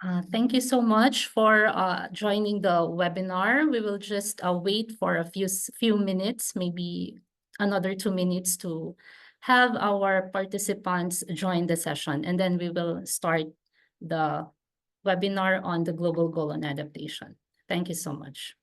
Thank you so much for joining the webinar. We will just wait for a few minutes, maybe another 2 minutes to have our participants join the session, and then we will start the webinar on the global goal on adaptation. Thank you so much.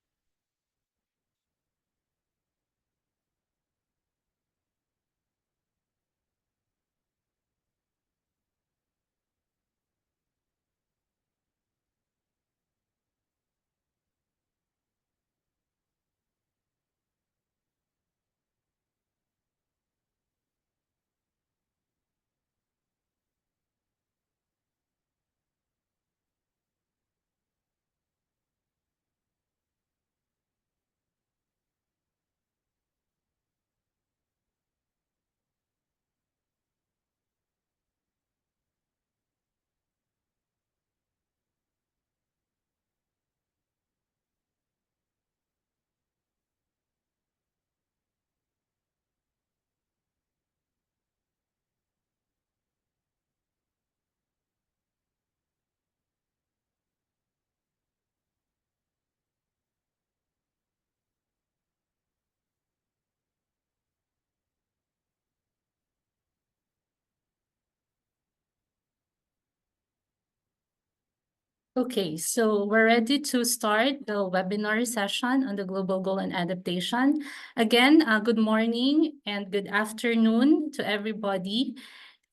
Okay, so we're ready to start the webinar session on the global goal and adaptation. Again, good morning and good afternoon to everybody.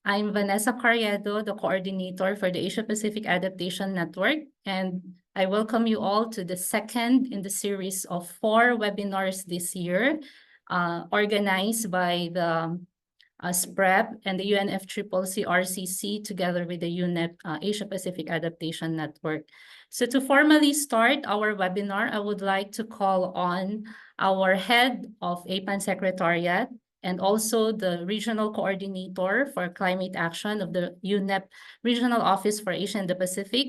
I'm Vanessa Carriedo, the coordinator for the Asia-Pacific Adaptation Network, and I welcome you all to the second in the series of 4 webinars this year, organized by the SPREP and the UNFCCC together with the UNEP Asia-Pacific Adaptation Network. So to formally start our webinar, I would like to call on our head of APAN Secretariat and also the regional coordinator for climate action of the UNEP Regional Office for Asia and the Pacific,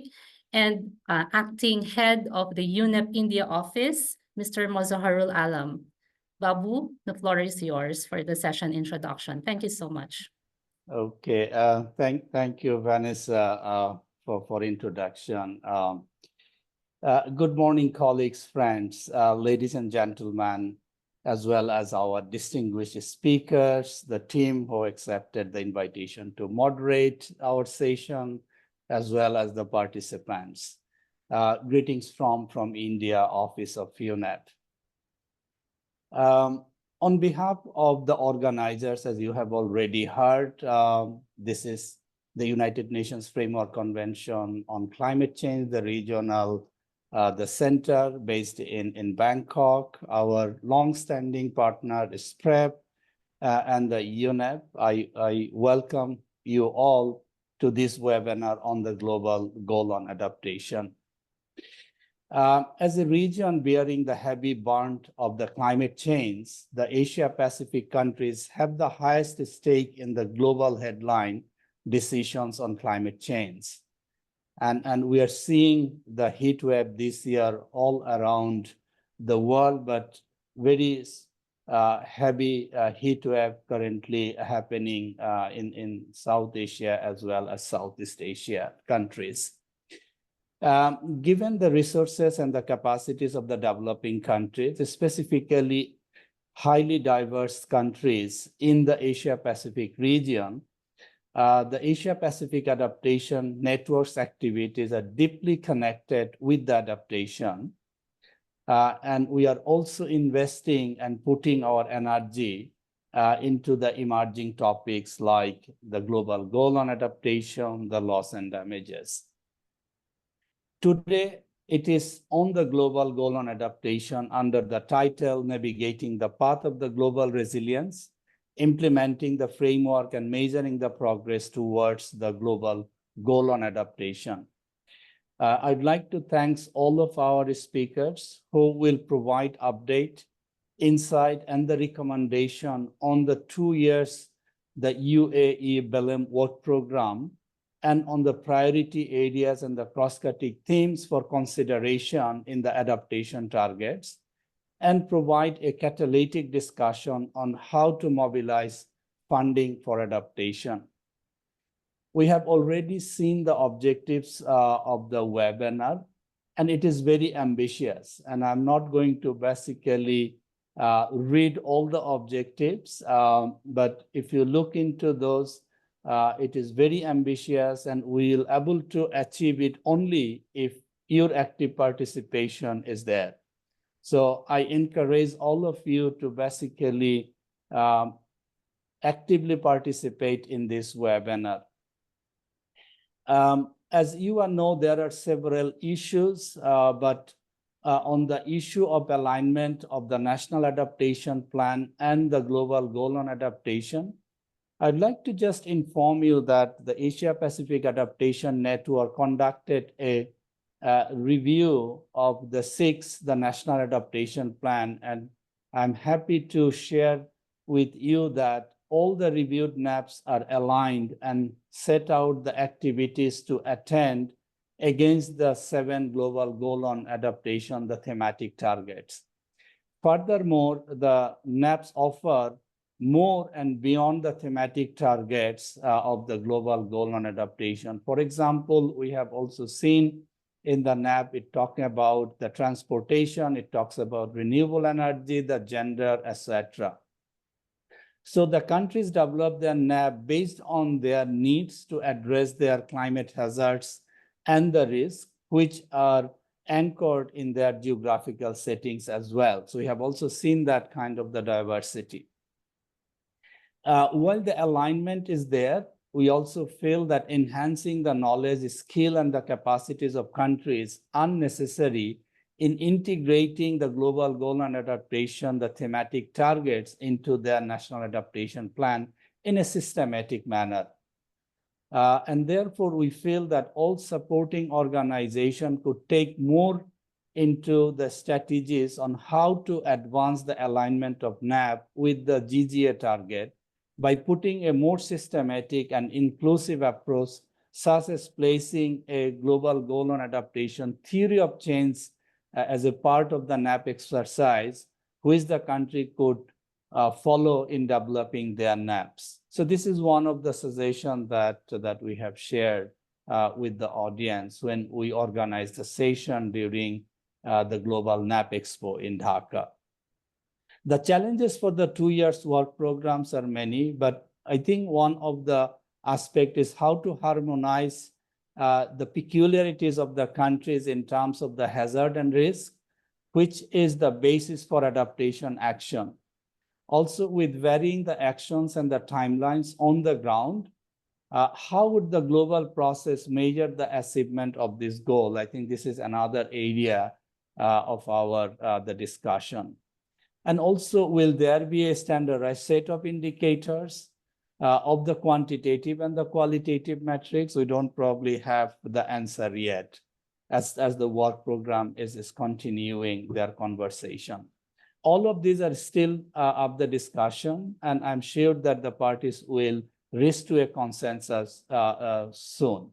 and acting head of the UNEP India Office, Mr. Mozaharul Alam. Babu, the floor is yours for the session introduction. Thank you so much. Okay, thank you, Vanessa, for introduction. Good morning, colleagues, friends, ladies and gentlemen, as well as our distinguished speakers, the team who accepted the invitation to moderate our session, as well as the participants. Greetings from India, Office of UNEP. On behalf of the organizers, as you have already heard, this is the United Nations Framework Convention on Climate Change, the regional, the center based in Bangkok. Our long-standing partner is SPREP and the UNEP. I welcome you all to this webinar on the global goal on adaptation. As a region bearing the heavy brunt of the climate change, the Asia-Pacific countries have the highest stake in the global headline decisions on climate change. And we are seeing the heat wave this year all around the world, but very heavy heat wave currently happening in South Asia as well as Southeast Asia countries. Given the resources and the capacities of the developing countries, specifically highly diverse countries in the Asia-Pacific region, the Asia-Pacific Adaptation Network's activities are deeply connected with the adaptation. And we are also investing and putting our energy into the emerging topics like the global goal on adaptation, the loss and damages. Today, it is on the global goal on adaptation under the title Navigating the Path of the Global Resilience, implementing the framework and measuring the progress towards the global goal on adaptation. I'd like to thank all of our speakers who will provide update, insight, and the recommendation on the 2 years the UAE BELEM work program and on the priority areas and the cross-cutting themes for consideration in the adaptation targets, and provide a catalytic discussion on how to mobilize funding for adaptation. We have already seen the objectives of the webinar, and it is very ambitious. And I'm not going to basically read all the objectives, but if you look into those, it is very ambitious, and we'll able to achieve it only if your active participation is there. So I encourage all of you to basically actively participate in this webinar. As you all know, there are several issues, but on the issue of alignment of the National Adaptation Plan and the Global Goal on Adaptation, I'd like to just inform you that the Asia-Pacific Adaptation Network conducted a review of the National Adaptation Plan, and I'm happy to share with you that all the reviewed NAPs are aligned and set out the activities to attend against the 7 global goal on adaptation, the thematic targets. Furthermore, the NAPs offer more and beyond the thematic targets of the global goal on adaptation. For example, we have also seen in the NAP, it talking about the transportation, it talks about renewable energy, the gender, etc. So the countries develop their NAP based on their needs to address their climate hazards and the risks, which are anchored in their geographical settings as well. So we have also seen that kind of the diversity. While the alignment is there, we also feel that enhancing the knowledge, skill, and the capacities of countries are necessary in integrating the global goal on adaptation, the thematic targets into their national adaptation plan in a systematic manner. And therefore, we feel that all supporting organizations could take more into the strategies on how to advance the alignment of NAP with the GGA target by putting a more systematic and inclusive approach, such as placing a global goal on adaptation theory of change as a part of the NAP exercise, which the country could follow in developing their NAPs. So this is one of the suggestions that we have shared with the audience when we organized the session during the Global NAP Expo in Dhaka. The challenges for the 2 years work programs are many, but I think one of the aspects is how to harmonize the peculiarities of the countries in terms of the hazard and risk, which is the basis for adaptation action. Also, with varying the actions and the timelines on the ground, how would the global process measure the achievement of this goal? I think this is another area of our the discussion. And also, will there be a standardized set of indicators of the quantitative and the qualitative metrics? We don't probably have the answer yet, as the work program is continuing their conversation. All of these are still up the discussion, and I'm sure that the parties will reach to a consensus soon.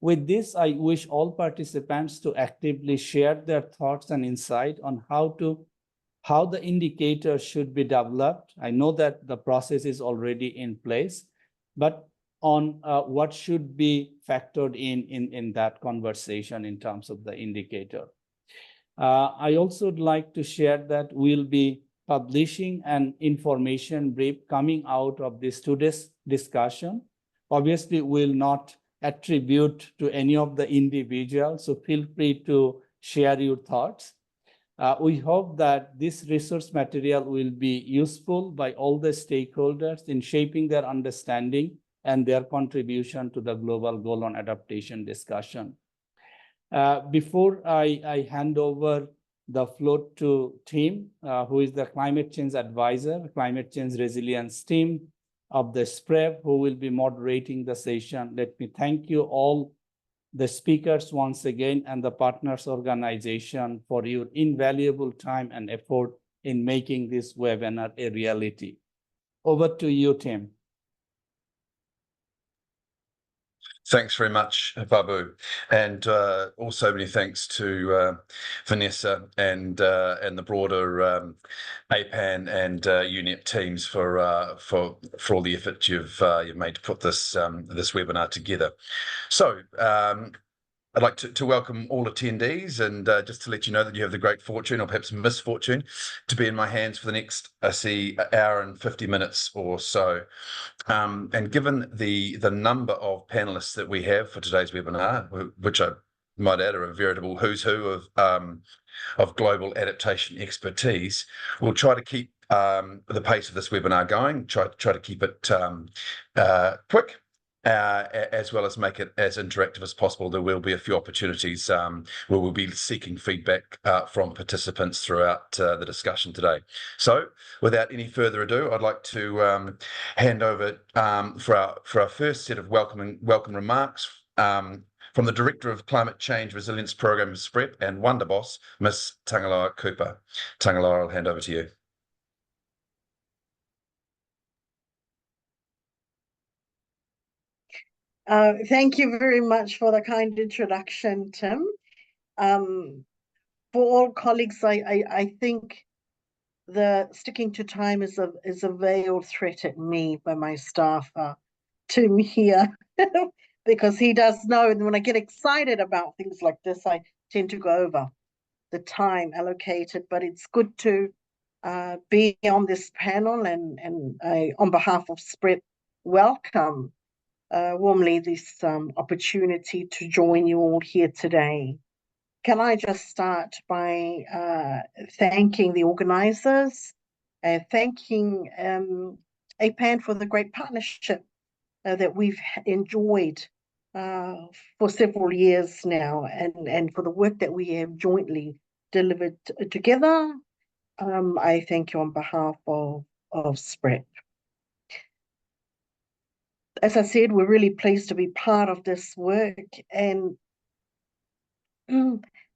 With this, I wish all participants to actively share their thoughts and insight on how the indicators should be developed. I know that the process is already in place, but on what should be factored in that conversation in terms of the indicator. I also would like to share that we'll be publishing an information brief coming out of this today's discussion. Obviously, we'll not attribute to any of the individuals, so feel free to share your thoughts. We hope that this resource material will be useful by all the stakeholders in shaping their understanding and their contribution to the global goal on adaptation discussion. Before I hand over the floor to Tim, who is the climate change advisor, climate change resilience team of the SPREP, who will be moderating the session, let me thank you all, the speakers once again, and the partners organization for your invaluable time and effort in making this webinar a reality. Over to you, Tim. Thanks very much, Babu, and also many thanks to Vanessa and the broader APAN and UNEP teams for all the effort you've made to put this this webinar together. So. I'd like to welcome all attendees and just to let you know that you have the great fortune or perhaps misfortune to be in my hands for the next, I see, hour and 50 minutes or so. And given the number of panelists that we have for today's webinar, which I might add are a veritable who's who of global adaptation expertise, we'll try to keep the pace of this webinar going, try to keep it quick, as well as make it as interactive as possible. There will be a few opportunities where we'll be seeking feedback from participants throughout the discussion today. So without any further ado, I'd like to hand over for our first set of welcome remarks from the Director of Climate Change Resilience Program, SPREP, and Wonder Boss, Ms. Tangaloa Cooper. Tangaloa, I'll hand over to you. Thank you very much for the kind introduction, Tim. For all colleagues, I think the sticking to time is a veiled threat at me by my staff, Tim here, because he does know that when I get excited about things like this, I tend to go over the time allocated. But it's good to be on this panel, and I, on behalf of SPREP, welcome warmly this opportunity to join you all here today. Can I just start by thanking the organizers, thanking APAN for the great partnership that we've enjoyed for several years now, and for the work that we have jointly delivered together. I thank you on behalf of SPREP. As I said, we're really pleased to be part of this work, and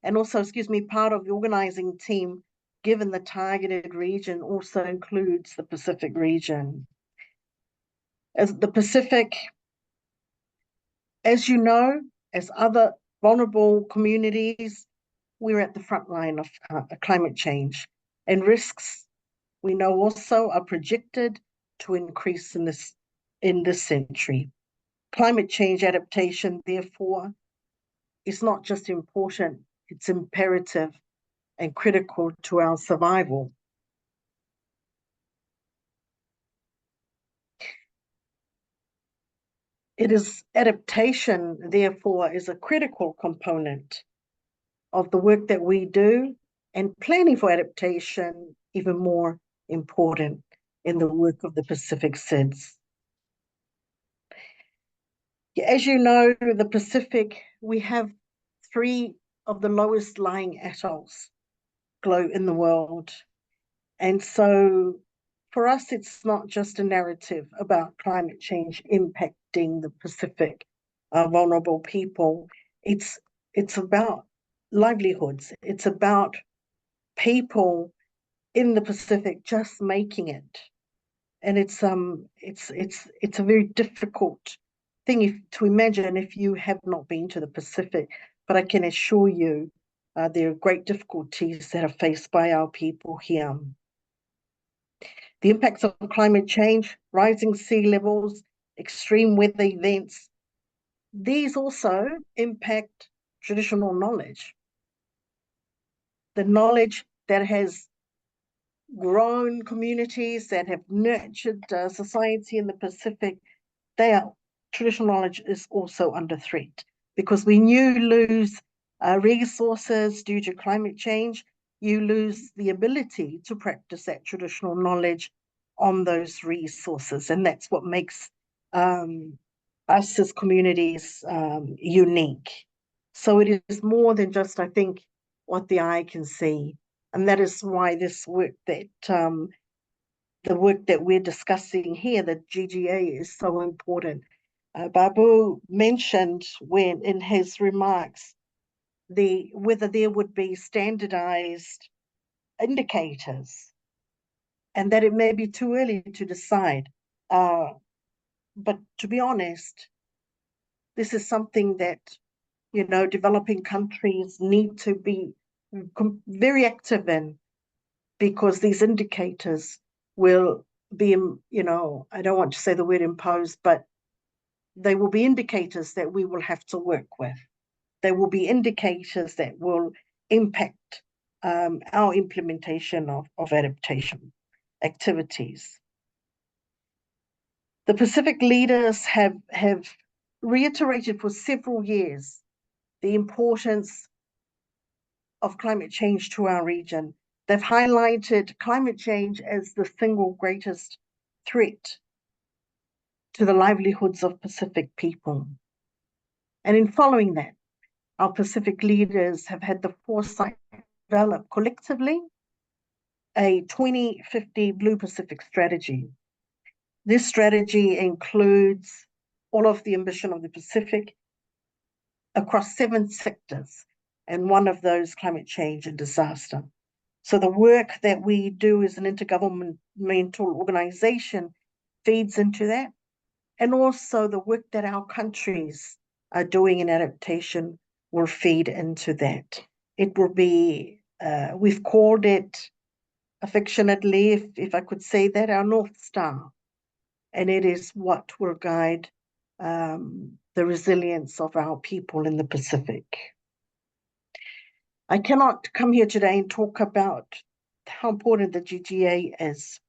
also, part of the organizing team, given the targeted region also includes the Pacific region. As the Pacific, as you know, as other vulnerable communities, we're at the front line of climate change, and risks, we know also, are projected to increase in this century. Climate change adaptation, therefore, is not just important, it's imperative and critical to our survival. It is adaptation, therefore, is a critical component of the work that we do, and planning for adaptation even more important in the work of the Pacific SIDS. As you know, the Pacific, we have 3 of the lowest lying atolls in the world. And so for us, it's not just a narrative about climate change impacting the Pacific vulnerable people. It's about livelihoods. It's about people in the Pacific just making it. And it's a very difficult thing to imagine if you have not been to the Pacific. But I can assure you, there are great difficulties that are faced by our people here. The impacts of climate change, rising sea levels, extreme weather events, these also impact traditional knowledge. The knowledge that has grown communities, that have nurtured society in the Pacific, traditional knowledge is also under threat, because when you lose resources due to climate change, you lose the ability to practice that traditional knowledge on those resources. And that's what makes us as communities unique. So it is more than just, I think, what the eye can see. And that is why this work that, the work that we're discussing here, the GGA, is so important. Babu mentioned in his remarks whether there would be standardized indicators, and that it may be too early to decide. But to be honest, this is something that, developing countries need to be very active in, because these indicators will be, I don't want to say the word imposed, but they will be indicators that we will have to work with. They will be indicators that will impact our implementation of adaptation activities. The Pacific leaders have reiterated for several years the importance of climate change to our region. They've highlighted climate change as the single greatest threat to the livelihoods of Pacific people. And in following that, our Pacific leaders have had the foresight to develop collectively a 2050 Blue Pacific strategy. This strategy includes all of the ambition of the Pacific across 7 sectors, and one of those climate change and disaster. So the work that we do as an intergovernmental organization feeds into that, and also the work that our countries are doing in adaptation will feed into that. It will be, we've called it affectionately, if I could say that, our North Star. And it is what will guide the resilience of our people in the Pacific. I cannot come here today and talk about how important the GGA is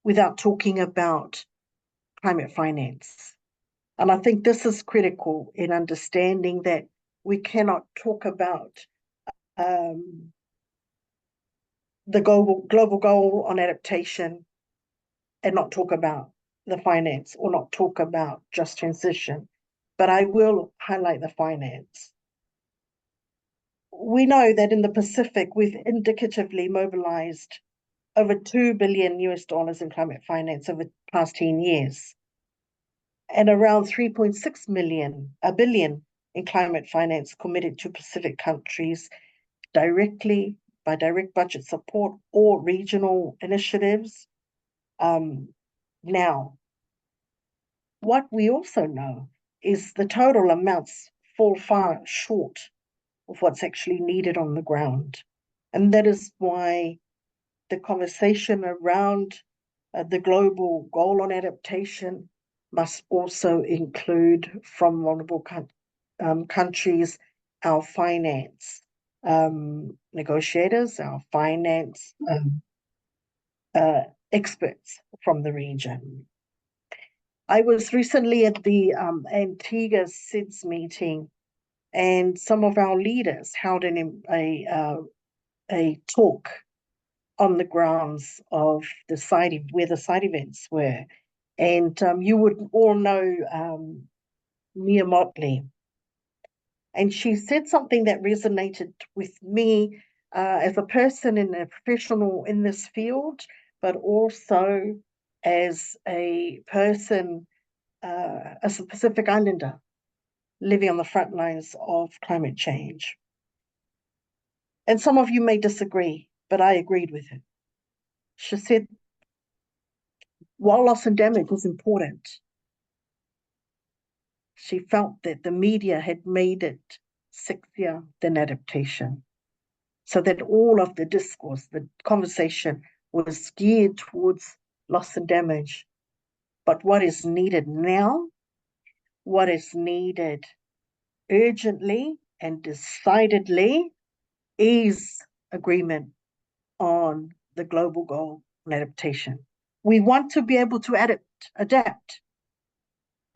without talking about climate finance. And I think this is critical in understanding that we cannot talk about the global goal on adaptation and not talk about the finance, or not talk about just transition. But I will highlight the finance. We know that in the Pacific, we've indicatively mobilized over $2 billion in climate finance over the past 10 years, and around 3.6 billion in climate finance committed to Pacific countries directly by direct budget support or regional initiatives. Now, what we also know is the total amounts fall far short of what's actually needed on the ground. And that is why the conversation around the global goal on adaptation must also include, from vulnerable countries, our finance negotiators, our finance experts from the region. I was recently at the Antigua SIDS meeting, and some of our leaders held a talk on the grounds of where the side events were. And you would all know Mia Motley. And she said something that resonated with me as a person and a professional in this field, but also as a person, as a Pacific Islander living on the front lines of climate change. And some of you may disagree, but I agreed with her. She said, while loss and damage was important, she felt that the media had made it sexier than adaptation, so that all of the discourse, the conversation was geared towards loss and damage. But what is needed now, what is needed urgently and decidedly, is agreement on the global goal on adaptation. We want to be able to adapt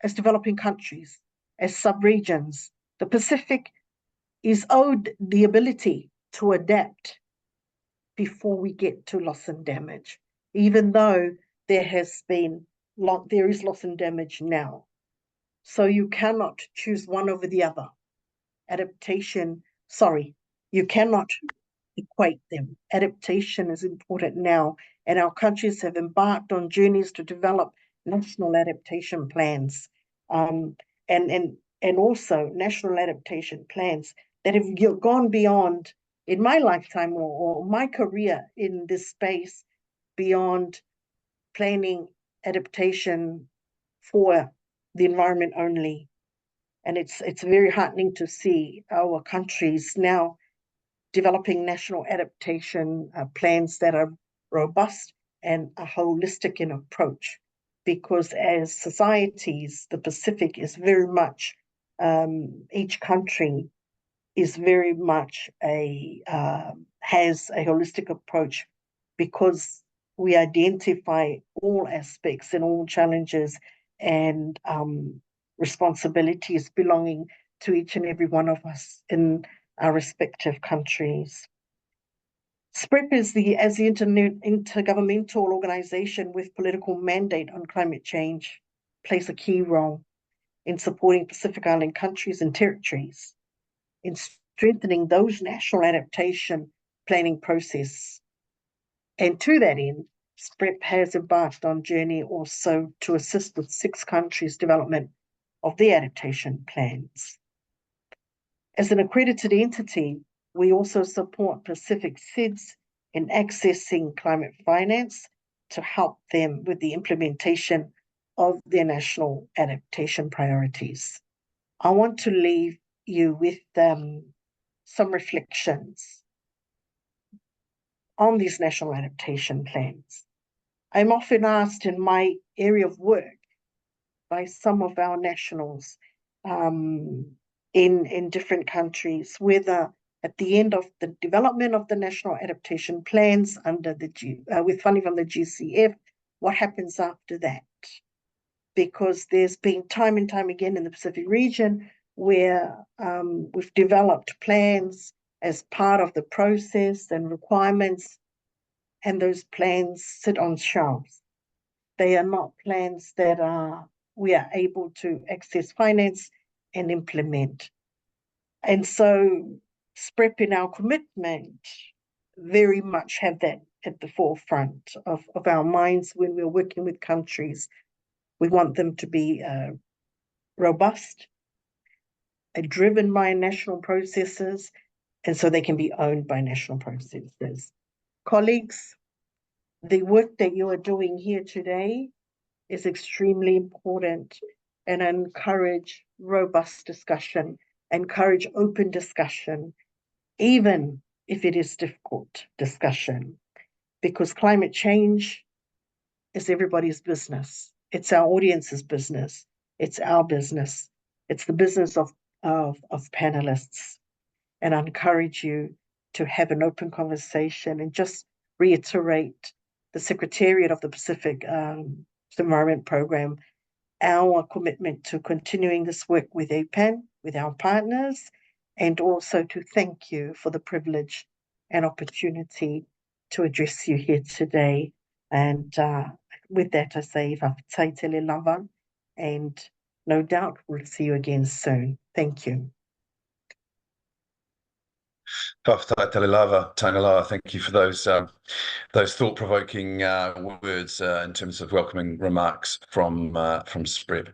as developing countries, as sub-regions. The Pacific is owed the ability to adapt before we get to loss and damage, even though there is loss and damage now. So you cannot choose one over the other. You cannot equate them. Adaptation is important now, and our countries have embarked on journeys to develop national adaptation plans, and also national adaptation plans that have gone beyond, in my lifetime or my career in this space, beyond planning adaptation for the environment only, And it's very heartening to see our countries now developing national adaptation plans that are robust and a holistic in approach. Because as societies, the Pacific is very much, each country is very much has a holistic approach, because we identify all aspects and all challenges and responsibilities belonging to each and every one of us in our respective countries. SPREP is as the intergovernmental organization with political mandate on climate change, plays a key role in supporting Pacific Island countries and territories in strengthening those national adaptation planning process. And to that end, SPREP has embarked on a journey also to assist with 6 countries' development of their adaptation plans. As an accredited entity, we also support Pacific SIDS in accessing climate finance to help them with the implementation of their national adaptation priorities. I want to leave you with some reflections on these national adaptation plans. I'm often asked in my area of work by some of our nationals in different countries whether at the end of the development of the national adaptation plans under with funding from the GCF, what happens after that? Because there's been time and time again in the Pacific region where we've developed plans as part of the process and requirements, and those plans sit on shelves. They are not plans that we are able to access finance and implement. And so SPREP in our commitment very much have that at the forefront of our minds when we're working with countries. We want them to be robust, driven by national processes, and so they can be owned by national processes. Colleagues, the work that you are doing here today is extremely important, and I encourage robust discussion, encourage open discussion, even if it is difficult discussion, because climate change is everybody's business. It's our audience's business. It's our business. It's the business of panelists. And I encourage you to have an open conversation and just reiterate the Secretariat of the Pacific Environment Program, our commitment to continuing this work with APAN, with our partners, and also to thank you for the privilege and opportunity to address you here today. And with that, I say, whawhai tele lava, and no doubt we'll see you again soon. Thank you. Whawhai tele lava, tainga loa. Thank you for those thought-provoking words in terms of welcoming remarks from SPREP.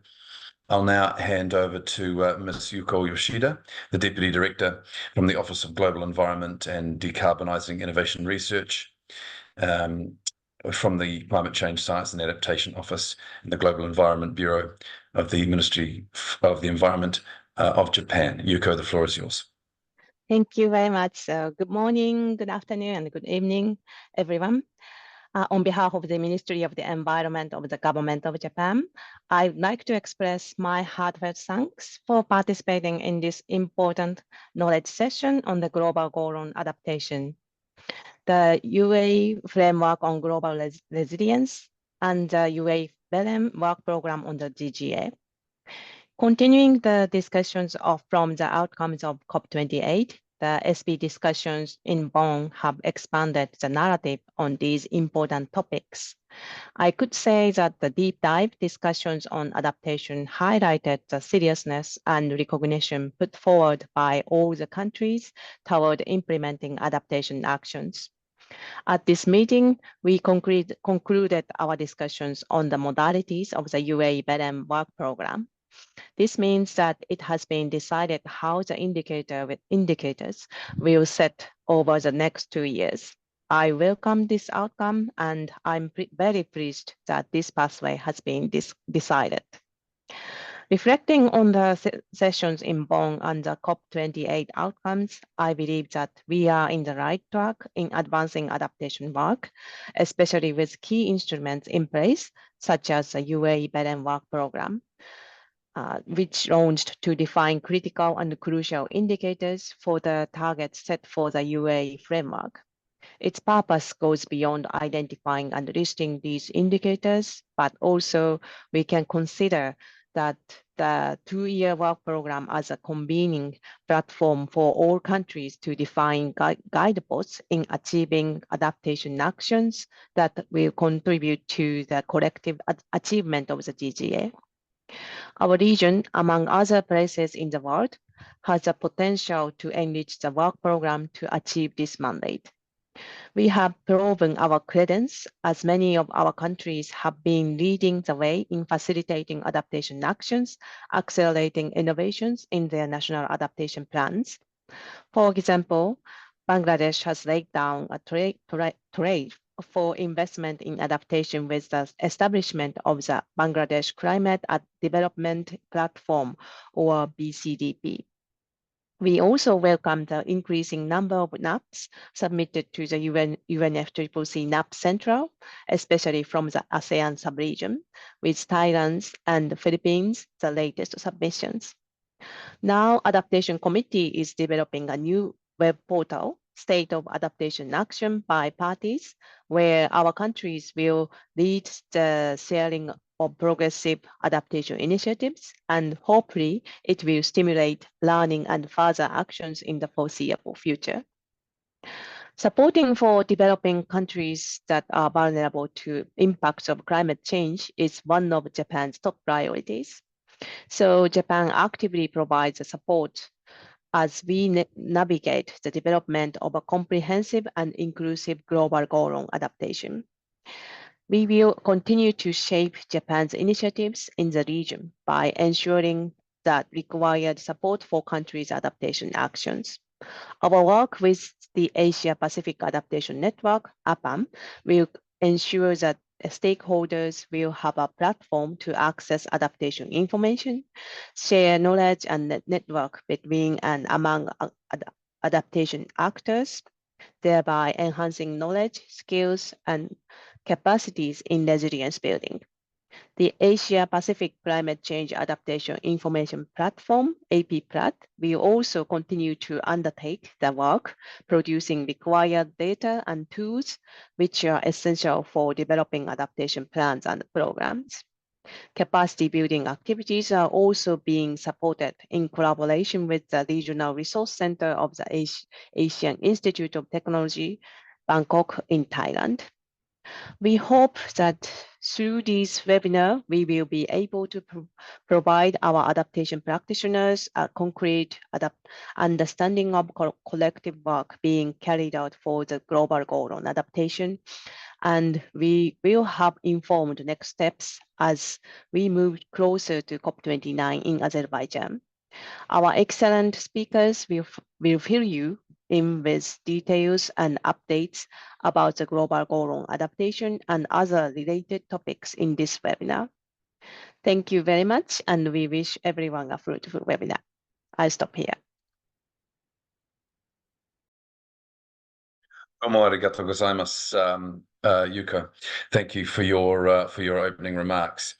I'll now hand over to Ms. Yuko Yoshida, the Deputy Director from the Office of Global Environment and Decarbonising Innovation Research, from the Climate Change Science and Adaptation Office in the Global Environment Bureau of the Ministry of the Environment of Japan. Yuko, the floor is yours. Thank you very much. Good morning, good afternoon, and good evening, everyone. On behalf of the Ministry of the Environment of the Government of Japan, I would like to express my heartfelt thanks for participating in this important knowledge session on the global goal on adaptation, the UAE Framework on Global Resilience, and the UAE BELEM Work Program on the GGA. Continuing the discussions from the outcomes of COP28, the SP discussions in Bonn have expanded the narrative on these important topics. I could say that the deep dive discussions on adaptation highlighted the seriousness and recognition put forward by all the countries toward implementing adaptation actions. At this meeting, we concluded our discussions on the modalities of the UAE BELEM work program. This means that it has been decided how the indicators will set over the next 2 years. I welcome this outcome, and I'm very pleased that this pathway has been decided. Reflecting on the sessions in Bonn and the COP28 outcomes, I believe that we are in the right track in advancing adaptation work, especially with key instruments in place, such as the UAE Belém Work Program, which launched to define critical and crucial indicators for the targets set for the UAE framework. Its purpose goes beyond identifying and listing these indicators, but also we can consider that the two-year work program as a convening platform for all countries to define guideposts in achieving adaptation actions that will contribute to the collective achievement of the GGA. Our region, among other places in the world, has the potential to enrich the work program to achieve this mandate. We have proven our credence as many of our countries have been leading the way in facilitating adaptation actions, accelerating innovations in their national adaptation plans. For example, Bangladesh has laid down a trail for investment in adaptation with the establishment of the Bangladesh Climate Development Platform, or BCDP. We also welcome the increasing number of NAPs submitted to the UNFCCC NAP Central, especially from the ASEAN sub-region, with Thailand and the Philippines the latest submissions. Now, Adaptation Committee is developing a new web portal, State of Adaptation Action by Parties, where our countries will lead the sharing of progressive adaptation initiatives, and hopefully it will stimulate learning and further actions in the foreseeable future. Supporting for developing countries that are vulnerable to impacts of climate change is one of Japan's top priorities. So Japan actively provides support as we navigate the development of a comprehensive and inclusive global goal on adaptation. We will continue to shape Japan's initiatives in the region by ensuring that required support for countries' adaptation actions. Our work with the Asia-Pacific Adaptation Network, APAN, will ensure that stakeholders will have a platform to access adaptation information, share knowledge and network between and among adaptation actors, thereby enhancing knowledge, skills, and capacities in resilience building. The Asia-Pacific Climate Change Adaptation Information Platform, APPLAT, will also continue to undertake the work, producing required data and tools, which are essential for developing adaptation plans and programs. Capacity building activities are also being supported in collaboration with the Regional Resource Center of the Asian Institute of Technology, Bangkok in Thailand. We hope that through this webinar, we will be able to provide our adaptation practitioners a concrete understanding of collective work being carried out for the global goal on adaptation. And we will have informed next steps as we move closer to COP29 in Azerbaijan. Our excellent speakers will fill you in with details and updates about the global goal on adaptation and other related topics in this webinar. Thank you very much, and we wish everyone a fruitful webinar. I'll stop here. Arigatou gozaimasu, Yuko. Thank you for your opening remarks.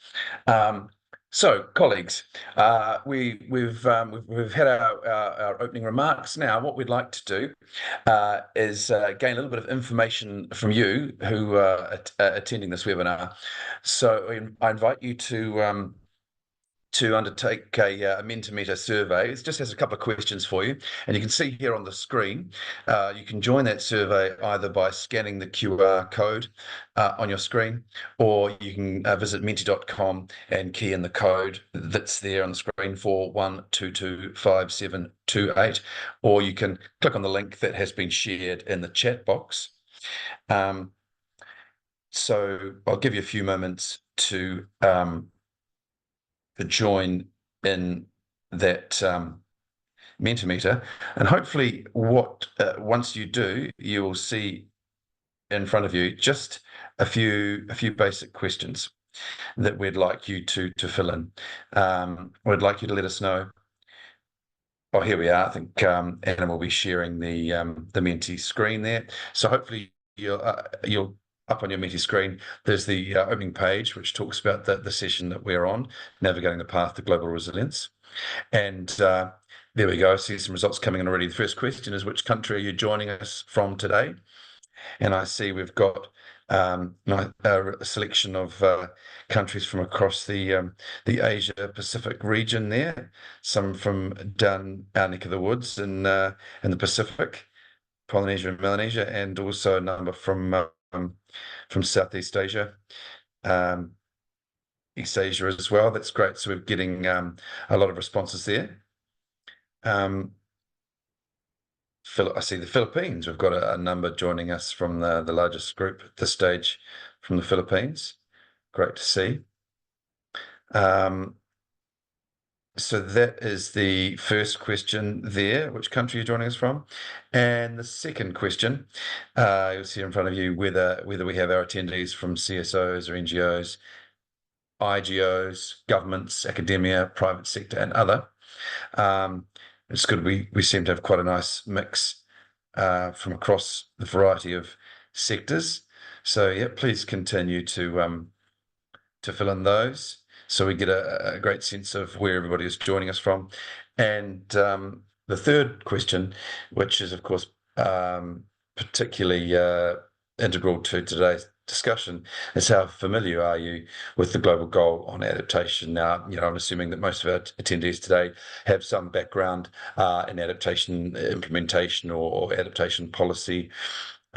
So, colleagues, we've had our opening remarks. Now, what we'd like to do is gain a little bit of information from you who are attending this webinar. So, I invite you to undertake a Mentimeter survey. It just has a couple of questions for you, and you can see here on the screen. You can join that survey either by scanning the QR code on your screen, or you can visit menti.com and key in the code that's there on the screen for 1225728, or you can click on the link that has been shared in the chat box. So I'll give you a few moments to join in that Mentimeter, and hopefully once you do, you will see in front of you just a few basic questions. that we'd like you to fill in. We'd like you to let us know. Oh, here we are. I think Anna will be sharing the Menti screen there. So hopefully you'll up on your Menti screen, there's the opening page, which talks about the session that we're on, Navigating the Path to Global Resilience. And there we go. I see some results coming in already. The first question is, which country are you joining us from today? And I see we've got a selection of countries from across the Asia-Pacific region there, some from down our neck of the woods in the Pacific, Polynesia and Melanesia, and also a number from Southeast Asia, East Asia as well. That's great. So we're getting a lot of responses there. I see the Philippines. We've got a number joining us from the largest group at this stage from the Philippines. Great to see. So that is the first question there, which country you're joining us from. And the second question, you'll see in front of you whether we have our attendees from CSOs or NGOs, IGOs, governments, academia, private sector, and other. It's good. We seem to have quite a nice mix from across the variety of sectors. So yeah, please continue to fill in those, so we get a great sense of where everybody is joining us from. And the third question, which is of course particularly integral to today's discussion, is how familiar are you with the Global Goal on Adaptation? Now, I'm assuming that most of our attendees today have some background in adaptation implementation or adaptation policy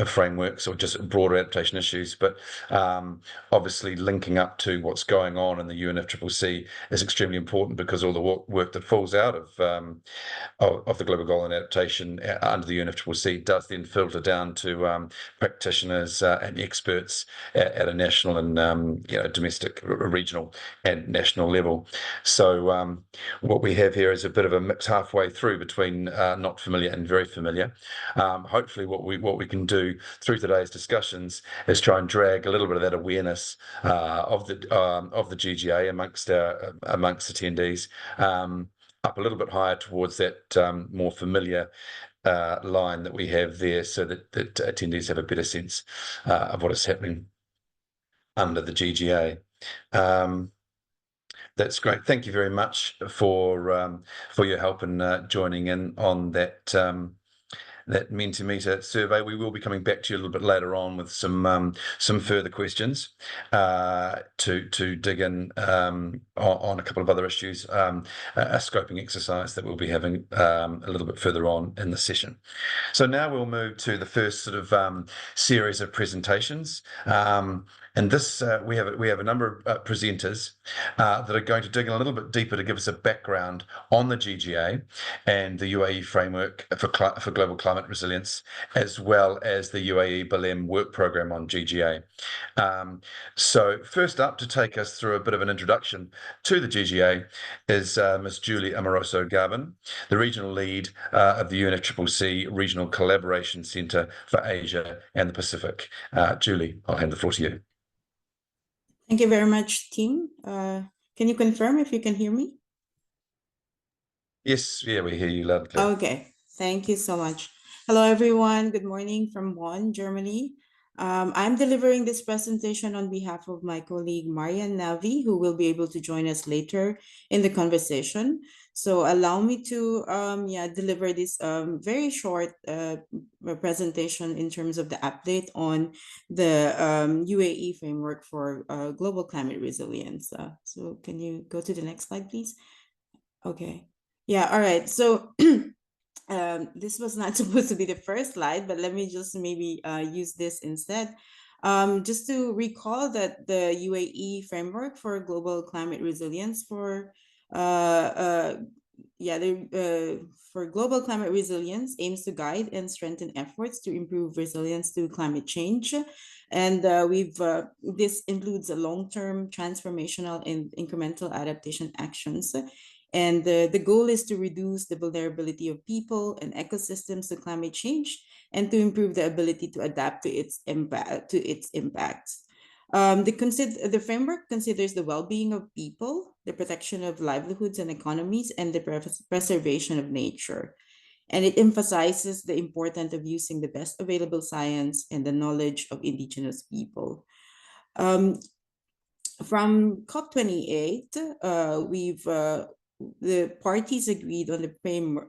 frameworks or just broader adaptation issues, but obviously linking up to what's going on in the UNFCCC is extremely important, because all the work that falls out of the Global Goal on Adaptation under the UNFCCC does then filter down to practitioners and experts at a national and domestic, regional and national level. So what we have here is a bit of a mix halfway through between not familiar and very familiar. Hopefully what we can do through today's discussions is try and drag a little bit of that awareness of the GGA amongst attendees up a little bit higher towards that more familiar line that we have there, so that attendees have a better sense of what is happening under the GGA. That's great. Thank you very much for your help in joining in on that Mentimeter survey. We will be coming back to you a little bit later on with some further questions to dig in on a couple of other issues, a scoping exercise that we'll be having a little bit further on in the session. So now we'll move to the first sort of series of presentations. And this we have a number of presenters that are going to dig in a little bit deeper to give us a background on the GGA and the UAE framework for global climate resilience, as well as the UAE Belém work program on GGA. So first up, to take us through a bit of an introduction to the GGA is Ms. Julie Amoroso-Garbin, the regional lead of the UNFCCC Regional Collaboration Centre for Asia and the Pacific. Julie, I'll hand the floor to you. Thank you very much, team. Can you confirm if you can hear me? Yes, yeah, we hear you loud and clear. Okay, thank you so much. Hello, everyone. Good morning from Bonn, Germany. I'm delivering this presentation on behalf of my colleague, Marian Navi, who will be able to join us later in the conversation. So allow me to deliver this very short presentation in terms of the update on the UAE framework for global climate resilience. So can you go to the next slide, please? Okay. Yeah, all right. So this was not supposed to be the first slide, but let me just maybe use this instead. Just to recall that the UAE framework for global climate resilience for global climate resilience aims to guide and strengthen efforts to improve resilience to climate change. And this includes a long-term transformational and incremental adaptation actions. And the goal is to reduce the vulnerability of people and ecosystems to climate change and to improve the ability to adapt to its impacts. The framework considers the well-being of people, the protection of livelihoods and economies, and the preservation of nature. And it emphasizes the importance of using the best available science and the knowledge of indigenous people. From COP28, the parties agreed on the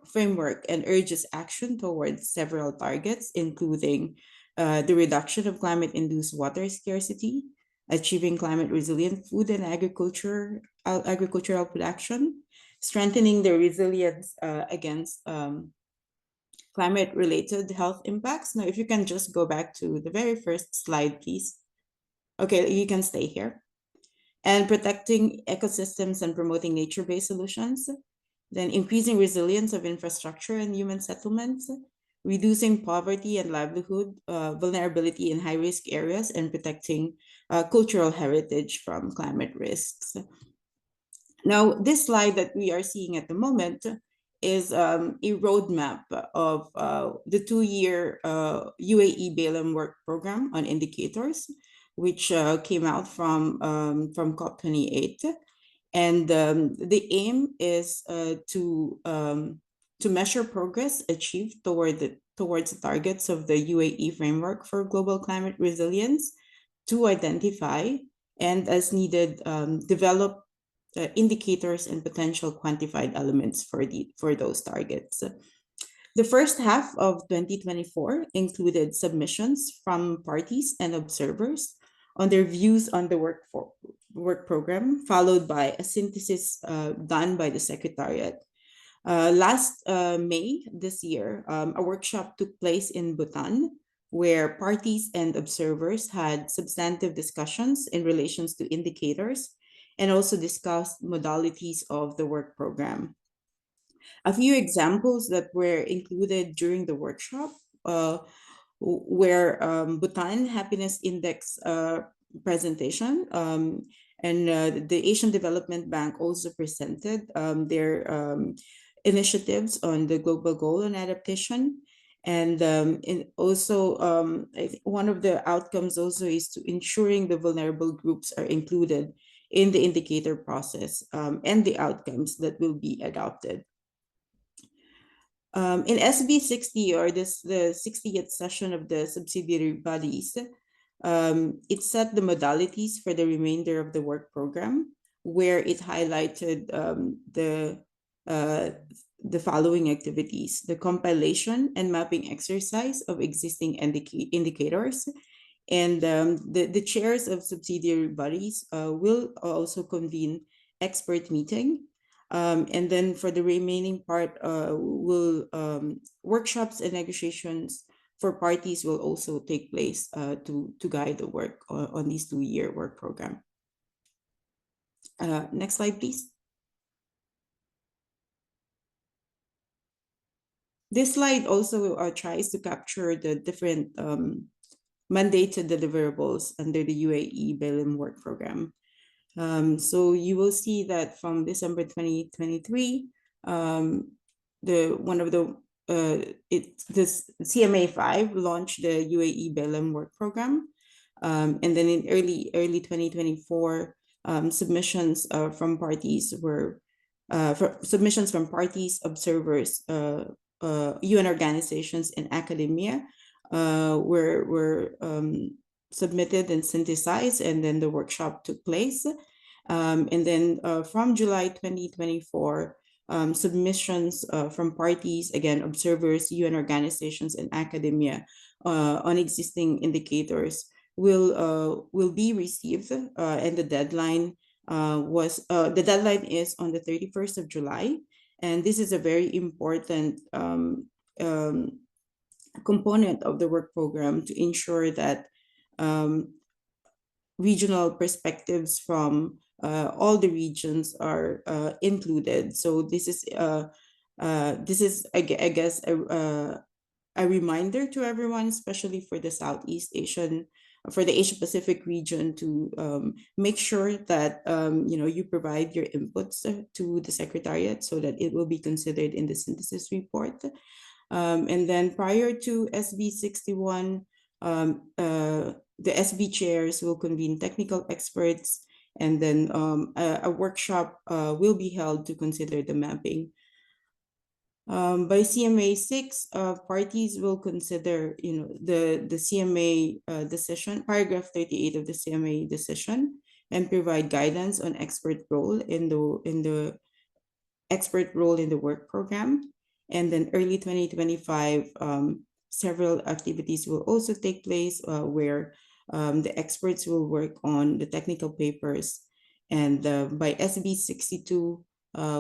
framework and urges action towards several targets, including the reduction of climate-induced water scarcity, achieving climate-resilient food and agricultural production, strengthening the resilience against climate-related health impacts. Now, if you can just go back to the very first slide, please. Okay, you can stay here. And protecting ecosystems and promoting nature-based solutions, then increasing resilience of infrastructure and human settlements, reducing poverty and livelihood vulnerability in high-risk areas, and protecting cultural heritage from climate risks. Now, this slide that we are seeing at the moment is a roadmap of the 2-year UAE BALM work program on indicators, which came out from COP28. And the aim is to measure progress achieved towards the targets of the UAE framework for global climate resilience, to identify and, as needed, develop indicators and potential quantified elements for those targets. The first half of 2024 included submissions from parties and observers on their views on the work program, followed by a synthesis done by the Secretariat. Last May this year, a workshop took place in Bhutan, where parties and observers had substantive discussions in relation to indicators and also discussed modalities of the work program. A few examples that were included during the workshop were Bhutan Happiness Index presentation, and the Asian Development Bank also presented their initiatives on the global goal on adaptation. And also, I think one of the outcomes also is to ensuring the vulnerable groups are included in the indicator process and the outcomes that will be adopted. In SB 60, or the 60th session of the subsidiary bodies, it set the modalities for the remainder of the work program, where it highlighted the following activities: the compilation and mapping exercise of existing indicators. And the chairs of subsidiary bodies will also convene expert meeting. And then for the remaining part, workshops and negotiations for parties will also take place to guide the work on this 2-year work program. Next slide, please. This slide also tries to capture the different mandated deliverables under the UAE BALM work program. So you will see that from December 2023, this CMA5 launched the UAE BALM work program, and then in early 2024, submissions from parties were submissions from parties, observers, UN organizations, and academia were submitted and synthesized, and then the workshop took place. And then from July 2024, submissions from parties, again, observers, UN organizations, and academia on existing indicators will be received, and the deadline is on the 31st of July. And this is a very important component of the work program to ensure that regional perspectives from all the regions are included. So this is I guess a reminder to everyone, especially for the Southeast Asian, for the Asia-Pacific region, to make sure that you provide your inputs to the Secretariat so that it will be considered in the synthesis report. And then prior to SB 61, the SB chairs will convene technical experts, and then a workshop will be held to consider the mapping. By CMA 6, parties will consider, the CMA decision, paragraph 38 of the CMA decision, and provide guidance on expert role in the expert role in the work program. And then early 2025, several activities will also take place where the experts will work on the technical papers. And by SB 62,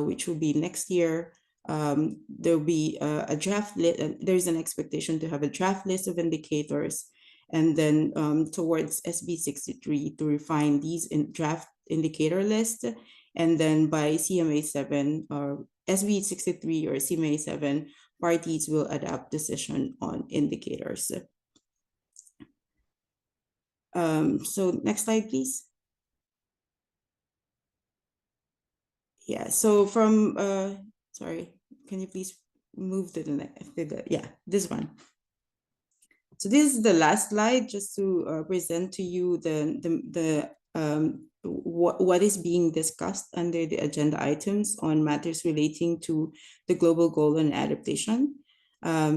which will be next year, there'll be a draft list. There's an expectation to have a draft list of indicators, and then towards SB 63 to refine these draft indicator list. And then by CMA 7 or SB 63 or CMA 7, parties will adopt decision on indicators. So next slide, please. Yeah, so from, sorry, can you please move to the next, yeah, this one. So this is the last slide, just to present to you what is being discussed under the agenda items on matters relating to the global goal on adaptation.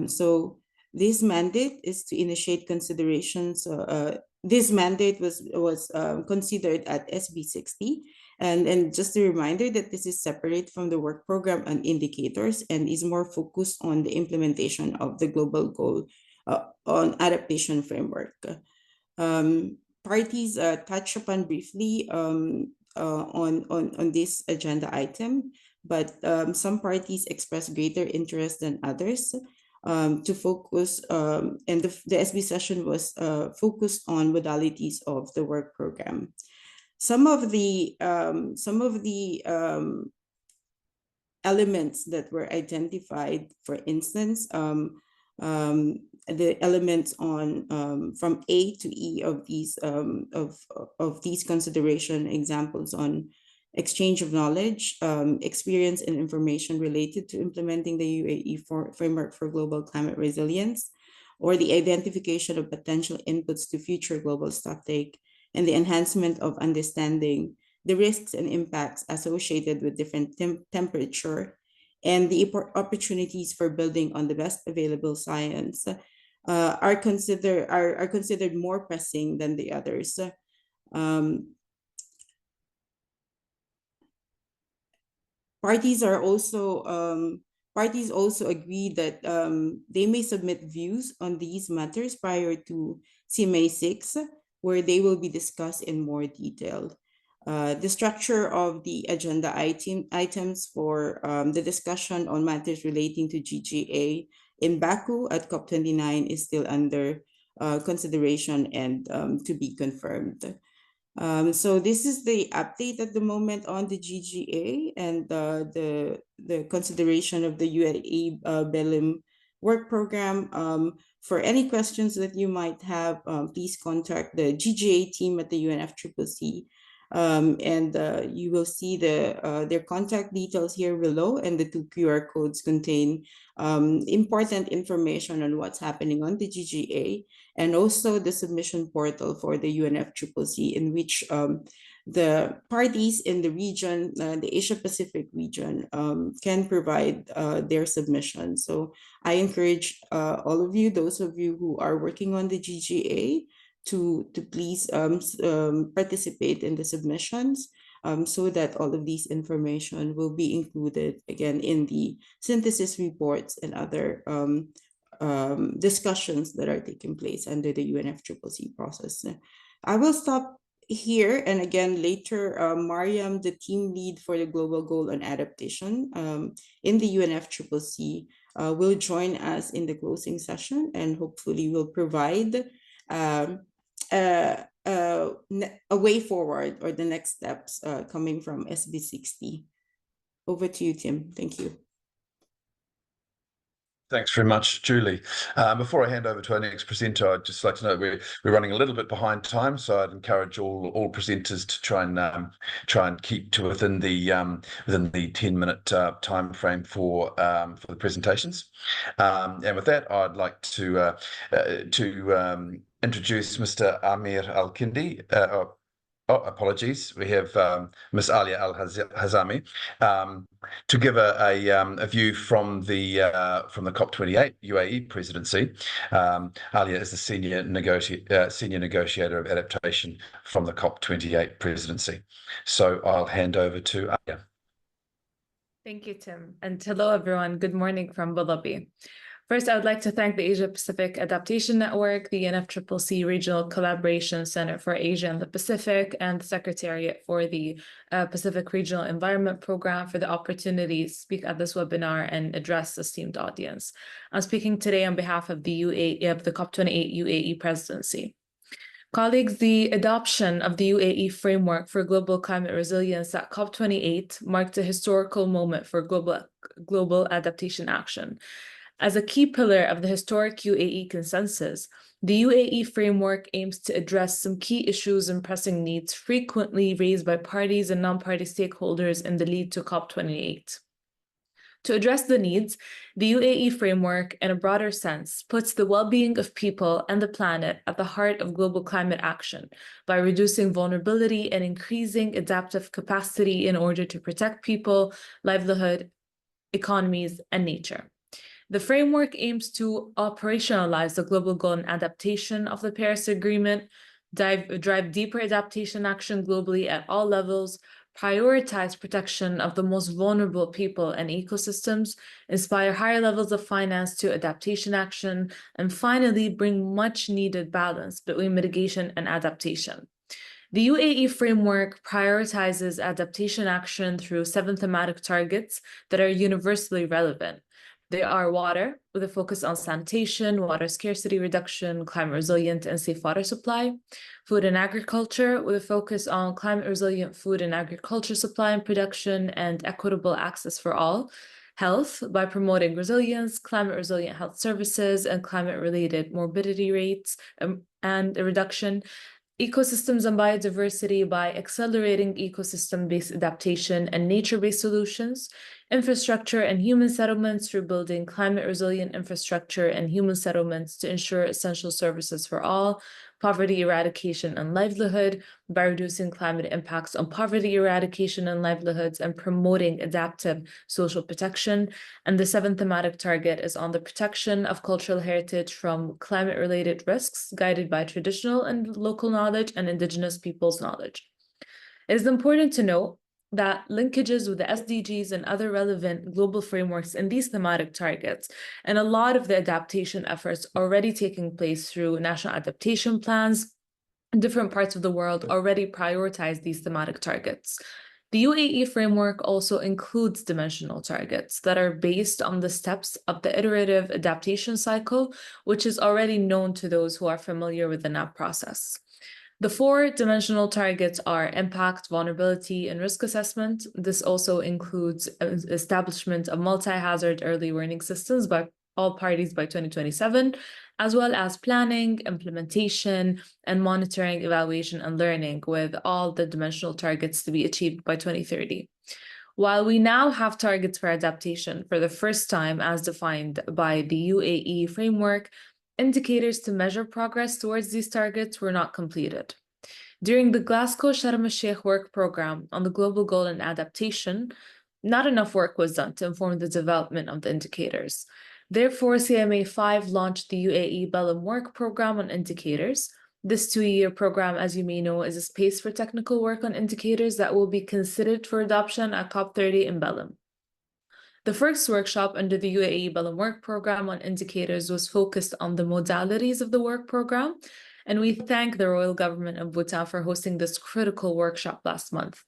So this mandate is to initiate considerations. This mandate was considered at SB 60. And just a reminder that this is separate from the work program and indicators and is more focused on the implementation of the global goal on adaptation framework. Parties touch upon briefly on this agenda item, but some parties express greater interest than others to focus, and the SB session was focused on modalities of the work program. Some of the elements that were identified, for instance, the elements on from A to E of these consideration examples on exchange of knowledge, experience and information related to implementing the UAE framework for global climate resilience, or the identification of potential inputs to future global stocktake, and the enhancement of understanding the risks and impacts associated with different temperature, and the opportunities for building on the best available science are considered more pressing than the others. Parties also agree that they may submit views on these matters prior to CMA 6, where they will be discussed in more detail. The structure of the agenda items for the discussion on matters relating to GGA in Baku at COP29 is still under consideration and to be confirmed. So this is the update at the moment on the GGA and the consideration of the UAE BELIM work program. For any questions that you might have, please contact the GGA team at the UNFCCC. And you will see their contact details here below, and the 2 QR codes contain important information on what's happening on the GGA, and also the submission portal for the UNFCCC, in which the parties in the region, the Asia-Pacific region, can provide their submission. So I encourage all of you, those of you who are working on the GGA, to please participate in the submissions so that all of these information will be included again in the synthesis reports and other discussions that are taking place under the UNFCCC process. I will stop here, and again later, Mariam, the team lead for the Global Goal on Adaptation in the UNFCCC, will join us in the closing session, and hopefully will provide a way forward or the next steps coming from SB 60. Over to you, Tim. Thank you. Thanks very much, Julie. Before I hand over to our next presenter, I'd just like to know we're running a little bit behind time, so I'd encourage all presenters to try and keep to within the 10-minute time frame for the presentations. And with that, I'd like to introduce Mr. Amir Al-Kindi. Apologies. We have Ms. Alia Al-Hazami to give a view from the COP28 UAE presidency. Alia is the senior negotiator of adaptation from the COP28 presidency. So I'll hand over to Alia. Thank you, Tim. And hello, everyone. Good morning from Abu Dhabi. First, I would like to thank the Asia-Pacific Adaptation Network, the UNFCCC Regional Collaboration Center for Asia and the Pacific, and the Secretariat for the Pacific Regional Environment Program for the opportunity to speak at this webinar and address the esteemed audience. I'm speaking today on behalf of the COP28 UAE presidency. Colleagues, the adoption of the UAE framework for global climate resilience at COP28 marked a historical moment for global adaptation action. As a key pillar of the historic UAE consensus, the UAE framework aims to address some key issues and pressing needs frequently raised by parties and non-party stakeholders in the lead to COP28. To address the needs, the UAE framework, in a broader sense, puts the well-being of people and the planet at the heart of global climate action by reducing vulnerability and increasing adaptive capacity in order to protect people, livelihood, economies, and nature. The framework aims to operationalize the global goal and adaptation of the Paris Agreement, drive deeper adaptation action globally at all levels, prioritize protection of the most vulnerable people and ecosystems, inspire higher levels of finance to adaptation action, and finally bring much needed balance between mitigation and adaptation. The UAE framework prioritizes adaptation action through 7 thematic targets that are universally relevant. They are water, with a focus on sanitation, water scarcity reduction, climate resilient and safe water supply; food and agriculture, with a focus on climate resilient food and agriculture supply and production and equitable access for all; health, by promoting resilience, climate resilient health services, and climate related morbidity rates and a reduction; ecosystems and biodiversity, by accelerating ecosystem-based adaptation and nature-based solutions; infrastructure and human settlements, through building climate-resilient infrastructure and human settlements to ensure essential services for all; poverty eradication and livelihood, by reducing climate impacts on poverty eradication and livelihoods and promoting adaptive social protection. And the 7th thematic target is on the protection of cultural heritage from climate-related risks, guided by traditional and local knowledge and indigenous peoples' knowledge. It is important to note that linkages with the SDGs and other relevant global frameworks in these thematic targets, and a lot of the adaptation efforts already taking place through national adaptation plans in different parts of the world already prioritize these thematic targets. The UAE framework also includes dimensional targets that are based on the steps of the iterative adaptation cycle, which is already known to those who are familiar with the NAP process. The 4 dimensional targets are impact, vulnerability, and risk assessment. This also includes establishment of multi-hazard early warning systems by all parties by 2027, as well as planning, implementation, and monitoring, evaluation, and learning, with all the dimensional targets to be achieved by 2030. While we now have targets for adaptation for the first time as defined by the UAE framework, indicators to measure progress towards these targets were not completed. During the Glasgow Sharm el-Sheikh work program on the global goal and adaptation, not enough work was done to inform the development of the indicators. Therefore, CMA5 launched the UAE Belém work program on indicators. This 2-year program, as you may know, is a space for technical work on indicators that will be considered for adoption at COP30 in Belém. The first workshop under the UAE Belém work program on indicators was focused on the modalities of the work program, and we thank the Royal Government of Bhutan for hosting this critical workshop last month.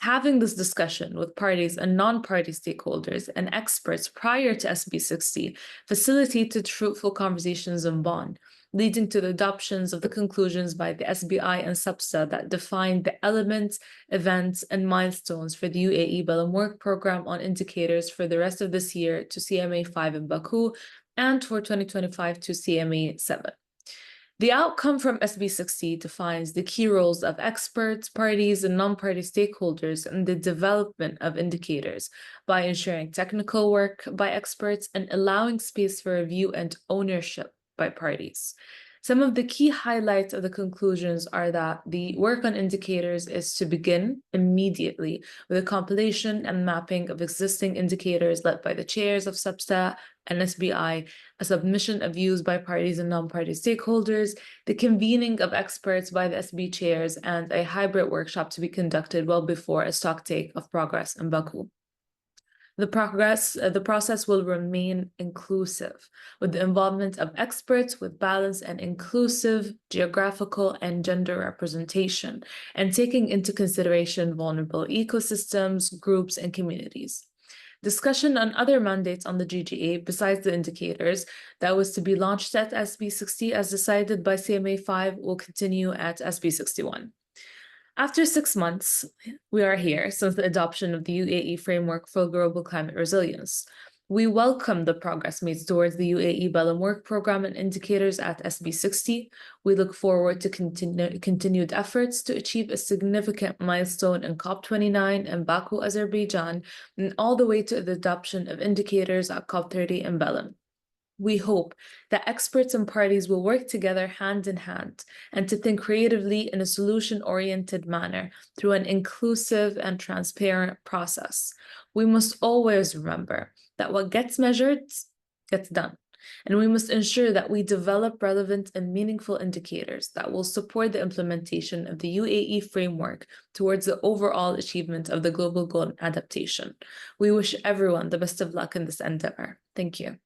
Having this discussion with parties and non-party stakeholders and experts prior to SB60 facilitated fruitful conversations in Bonn, leading to the adoptions of the conclusions by the SBI and SAPSA that defined the elements, events, and milestones for the UAE Belém work program on indicators for the rest of this year to CMA5 in Baku and for 2025 to CMA7. The outcome from SB60 defines the key roles of experts, parties, and non-party stakeholders in the development of indicators by ensuring technical work by experts and allowing space for review and ownership by parties. Some of the key highlights of the conclusions are that the work on indicators is to begin immediately with a compilation and mapping of existing indicators led by the chairs of SubStat and SBI, a submission of views by parties and non-party stakeholders, the convening of experts by the SB chairs, and a hybrid workshop to be conducted well before a stocktake of progress in Baku. The process will remain inclusive, with the involvement of experts with balanced and inclusive geographical and gender representation, and taking into consideration vulnerable ecosystems, groups, and communities. Discussion on other mandates on the GGA besides the indicators that was to be launched at SB60 as decided by CMA 5 will continue at SB61. After 6 months, we are here since the adoption of the UAE Framework for Global Climate Resilience. We welcome the progress made towards the UAE Belém Work Program and indicators at SB60. We look forward to continued efforts to achieve a significant milestone in COP29 in Baku, Azerbaijan, and all the way to the adoption of indicators at COP30 in Belém. We hope that experts and parties will work together hand in hand and to think creatively in a solution-oriented manner through an inclusive and transparent process. We must always remember that what gets measured gets done, and we must ensure that we develop relevant and meaningful indicators that will support the implementation of the UAE framework towards the overall achievement of the global goal and adaptation. We wish everyone the best of luck in this endeavor. Thank you.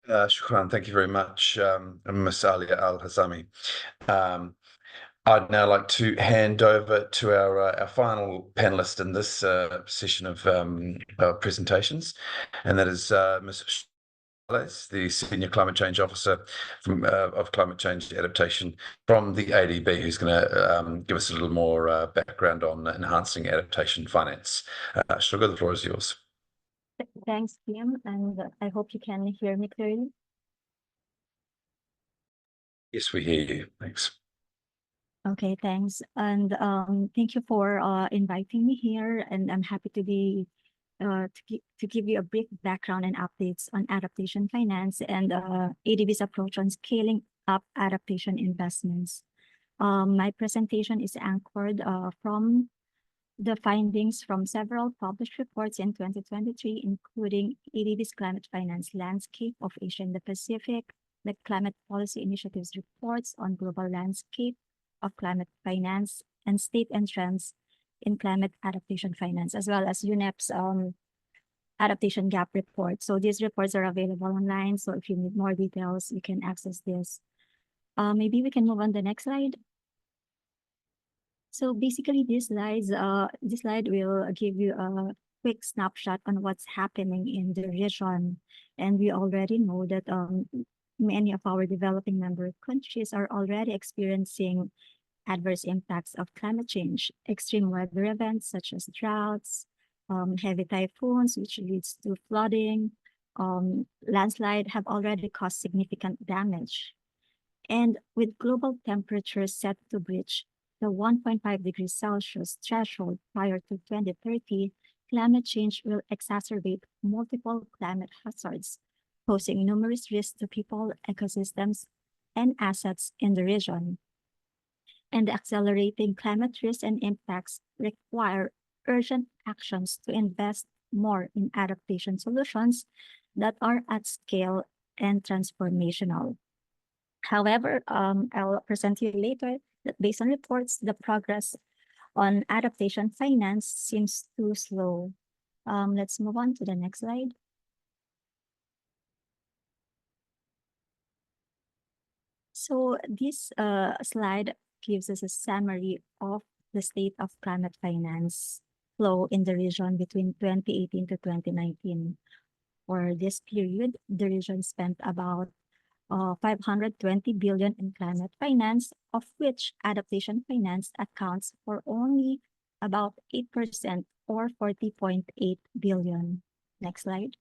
Shukran, thank you very much, Ms. Alia Al-Hazami. I'd now like to hand over to our final panelist in this session of presentations, and that is Ms. the Senior Climate Change Officer of Climate Change Adaptation from the ADB, who's going to give us a little more background on enhancing adaptation finance. Shukran, the floor is yours. Thanks, Kim, and I hope you can hear me clearly. Yes, we hear you. Thanks. Okay, thanks. And thank you for inviting me here, and I'm happy to be to give you a brief background and updates on adaptation finance and ADB's approach on scaling up adaptation investments. My presentation is anchored from the findings from several published reports in 2023, including ADB's Climate Finance Landscape of Asia and the Pacific, the Climate Policy Initiative's reports on global landscape of climate finance, and state and trends in climate adaptation finance, as well as UNEP's adaptation gap report. So these reports are available online. So if you need more details, you can access this. Maybe we can move on to the next slide. So basically, this slide will give you a quick snapshot on what's happening in the region. And we already know that many of our developing member countries are already experiencing adverse impacts of climate change, extreme weather events such as droughts, heavy typhoons, which leads to flooding, landslide have already caused significant damage. And with global temperatures set to breach the 1.5 degrees Celsius threshold prior to 2030, climate change will exacerbate multiple climate hazards, posing numerous risks to people, ecosystems, and assets in the region. And accelerating climate risks and impacts require urgent actions to invest more in adaptation solutions that are at scale and transformational. However, I'll present you later that based on reports, the progress on adaptation finance seems too slow. Let's move on to the next slide. So this slide gives us a summary of the state of climate finance flow in the region between 2018 to 2019. For this period, the region spent about 520 billion in climate finance, of which adaptation finance accounts for only about 8% or 40.8 billion. Next slide.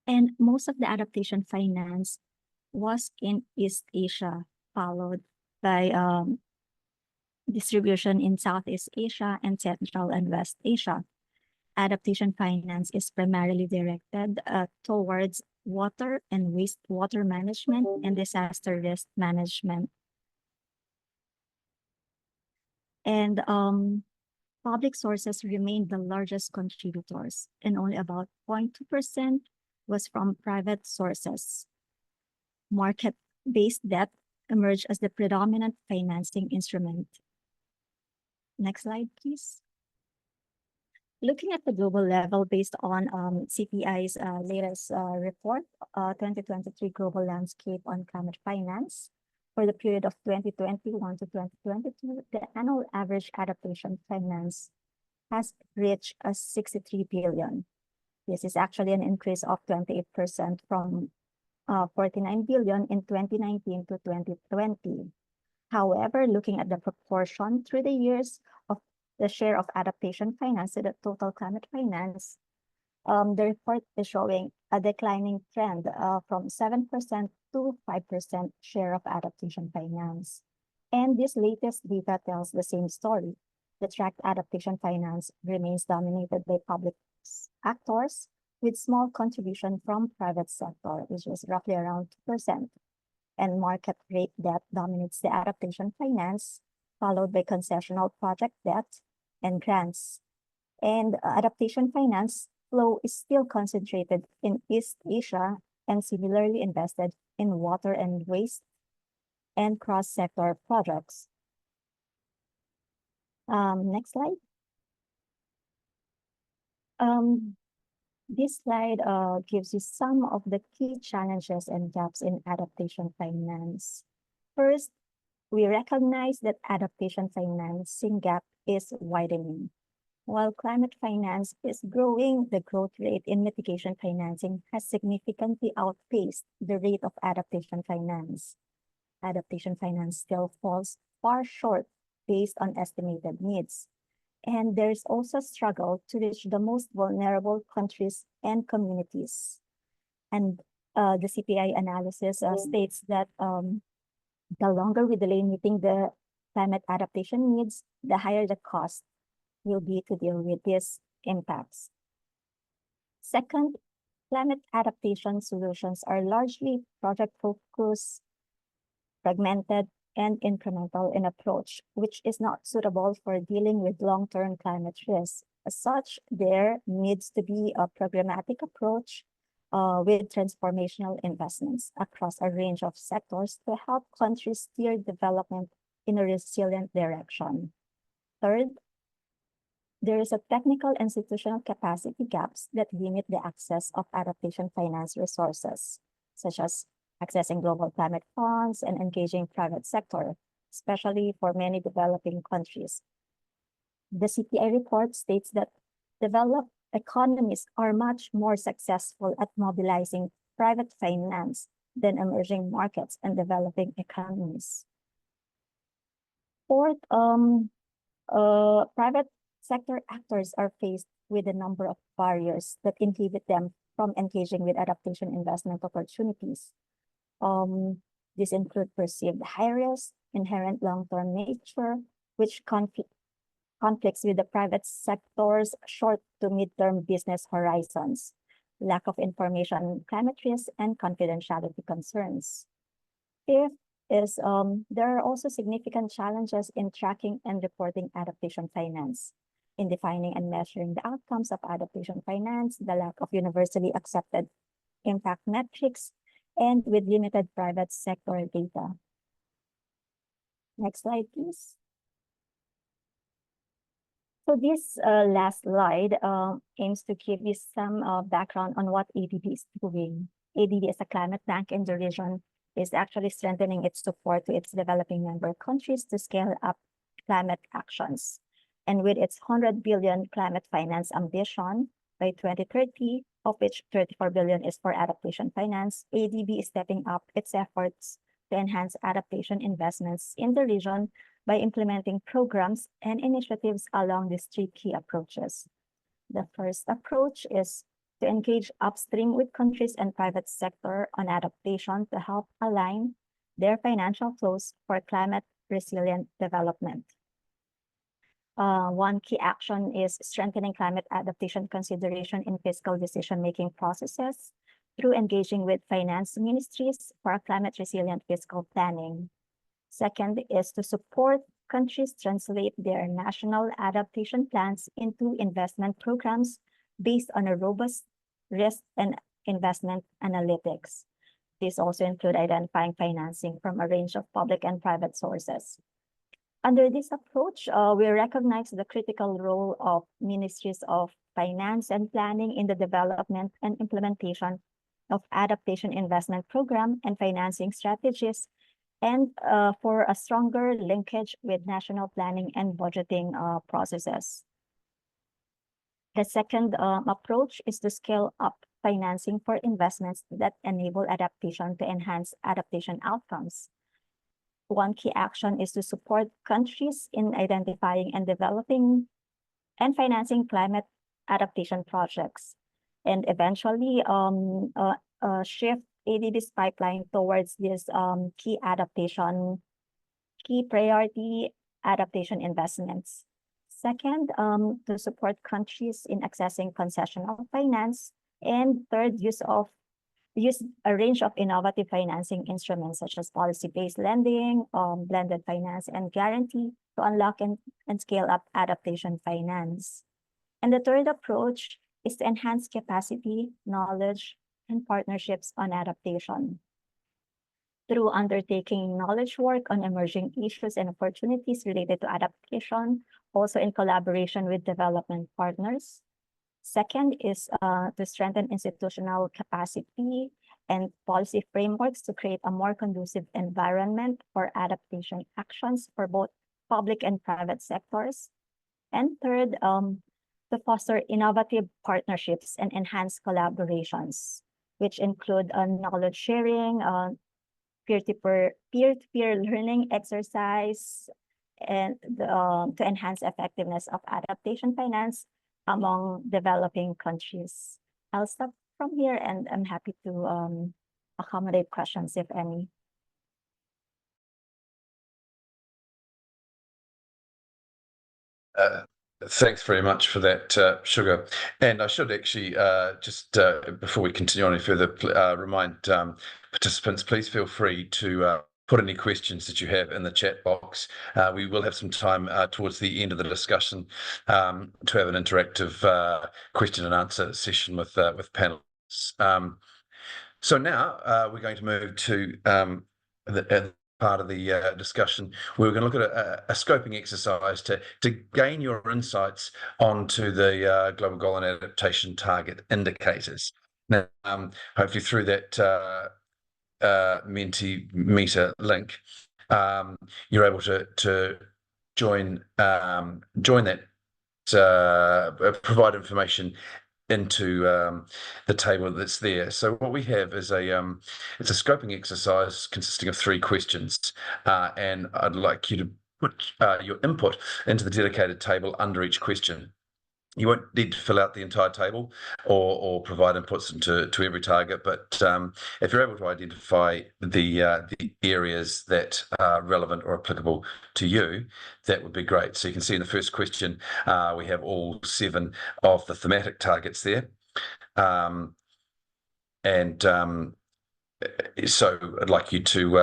And most of the adaptation finance was in East Asia, followed by distribution in Southeast Asia and Central and West Asia. adaptation finance is primarily directed towards water and wastewater management and disaster risk management. And public sources remained the largest contributors, and only about 0.2% was from private sources. Market-based debt emerged as the predominant financing instrument. Next slide, please. Looking at the global level based on CPI's latest report, 2023 Global Landscape on Climate Finance, for the period of 2021 to 2022, the annual average adaptation finance has reached 63 billion. This is actually an increase of 28% from 49 billion in 2019 to 2020. However, looking at the proportion through the years of the share of adaptation finance to the total climate finance, the report is showing a declining trend from 7% to 5% share of adaptation finance. And this latest data tells the same story. The tracked adaptation finance remains dominated by public actors with small contribution from private sector, which is roughly around 2%. And market rate debt dominates the adaptation finance, followed by concessional project debt and grants. And adaptation finance flow is still concentrated in East Asia and similarly invested in water and waste and cross-sector projects. Next slide. This slide gives you some of the key challenges and gaps in adaptation finance. First, we recognize that adaptation financing gap is widening. While climate finance is growing, the growth rate in mitigation financing has significantly outpaced the rate of adaptation finance. Adaptation finance still falls far short based on estimated needs. And there's also a struggle to reach the most vulnerable countries and communities. And the CPI analysis states that the longer we delay meeting the climate adaptation needs, the higher the cost will be to deal with these impacts. Second, climate adaptation solutions are largely project-focused, fragmented, and incremental in approach, which is not suitable for dealing with long-term climate risks. As such, there needs to be a programmatic approach with transformational investments across a range of sectors to help countries steer development in a resilient direction. Third, there is a technical institutional capacity gaps that limit the access of adaptation finance resources, such as accessing global climate funds and engaging private sector, especially for many developing countries. The CPI report states that developed economies are much more successful at mobilizing private finance than emerging markets and developing economies. Fourth, private sector actors are faced with a number of barriers that inhibit them from engaging with adaptation investment opportunities. These include perceived high risk, inherent long-term nature, which conflicts with the private sector's short to mid-term business horizons, lack of information on climate risk, and confidentiality concerns. Fifth is there are also significant challenges in tracking and reporting adaptation finance. In defining and measuring the outcomes of adaptation finance, the lack of universally accepted impact metrics, and with limited private sector data. Next slide, please. So this last slide aims to give you some background on what ADB is doing. ADB as a climate bank in the region is actually strengthening its support to its developing member countries to scale up climate actions. And with its 100 billion climate finance ambition by 2030, of which 34 billion is for adaptation finance, ADB is stepping up its efforts to enhance adaptation investments in the region by implementing programs and initiatives along these three key approaches. The first approach is to engage upstream with countries and private sector on adaptation to help align their financial flows for climate resilient development. One key action is strengthening climate adaptation consideration in fiscal decision-making processes through engaging with finance ministries for a climate-resilient fiscal planning. Second is to support countries translate their national adaptation plans into investment programs based on a robust risk and investment analytics. These also include identifying financing from a range of public and private sources. Under this approach, we recognize the critical role of ministries of finance and planning in the development and implementation of adaptation investment program and financing strategies, and for a stronger linkage with national planning and budgeting processes. The second approach is to scale up financing for investments that enable adaptation to enhance adaptation outcomes. One key action is to support countries in identifying and developing and financing climate adaptation projects, and eventually shift ADB's pipeline towards this key priority adaptation investments. Second, to support countries in accessing concessional finance. And third, use a range of innovative financing instruments such as policy-based lending, blended finance, and guarantee to unlock and scale up adaptation finance. And the third approach is to enhance capacity, knowledge, and partnerships on adaptation. Through undertaking knowledge work on emerging issues and opportunities related to adaptation, also in collaboration with development partners. Second is to strengthen institutional capacity and policy frameworks to create a more conducive environment for adaptation actions for both public and private sectors. And third, to foster innovative partnerships and enhance collaborations, which include knowledge sharing, peer-to-peer learning exercise, and to enhance effectiveness of adaptation finance among developing countries. I'll stop from here, and I'm happy to accommodate questions, if any. Thanks very much for that, Sugar. And I should actually just before we continue on any further, remind participants, please feel free to put any questions that you have in the chat box. We will have some time towards the end of the discussion to have an interactive question and answer session with panelists. So now we're going to move to the part of the discussion. We're going to look at a scoping exercise to gain your insights onto the Global Goal and Adaptation Target Indicators. Now, hopefully through that Mentimeter link, you're able to join that, provide information into the table that's there. So what we have is it's a scoping exercise consisting of 3 questions, and I'd like you to put your input into the dedicated table under each question. You won't need to fill out the entire table or provide inputs into every target, but if you're able to identify the areas that are relevant or applicable to you, that would be great. So you can see in the first question, we have all 7 of the thematic targets there. So I'd like you to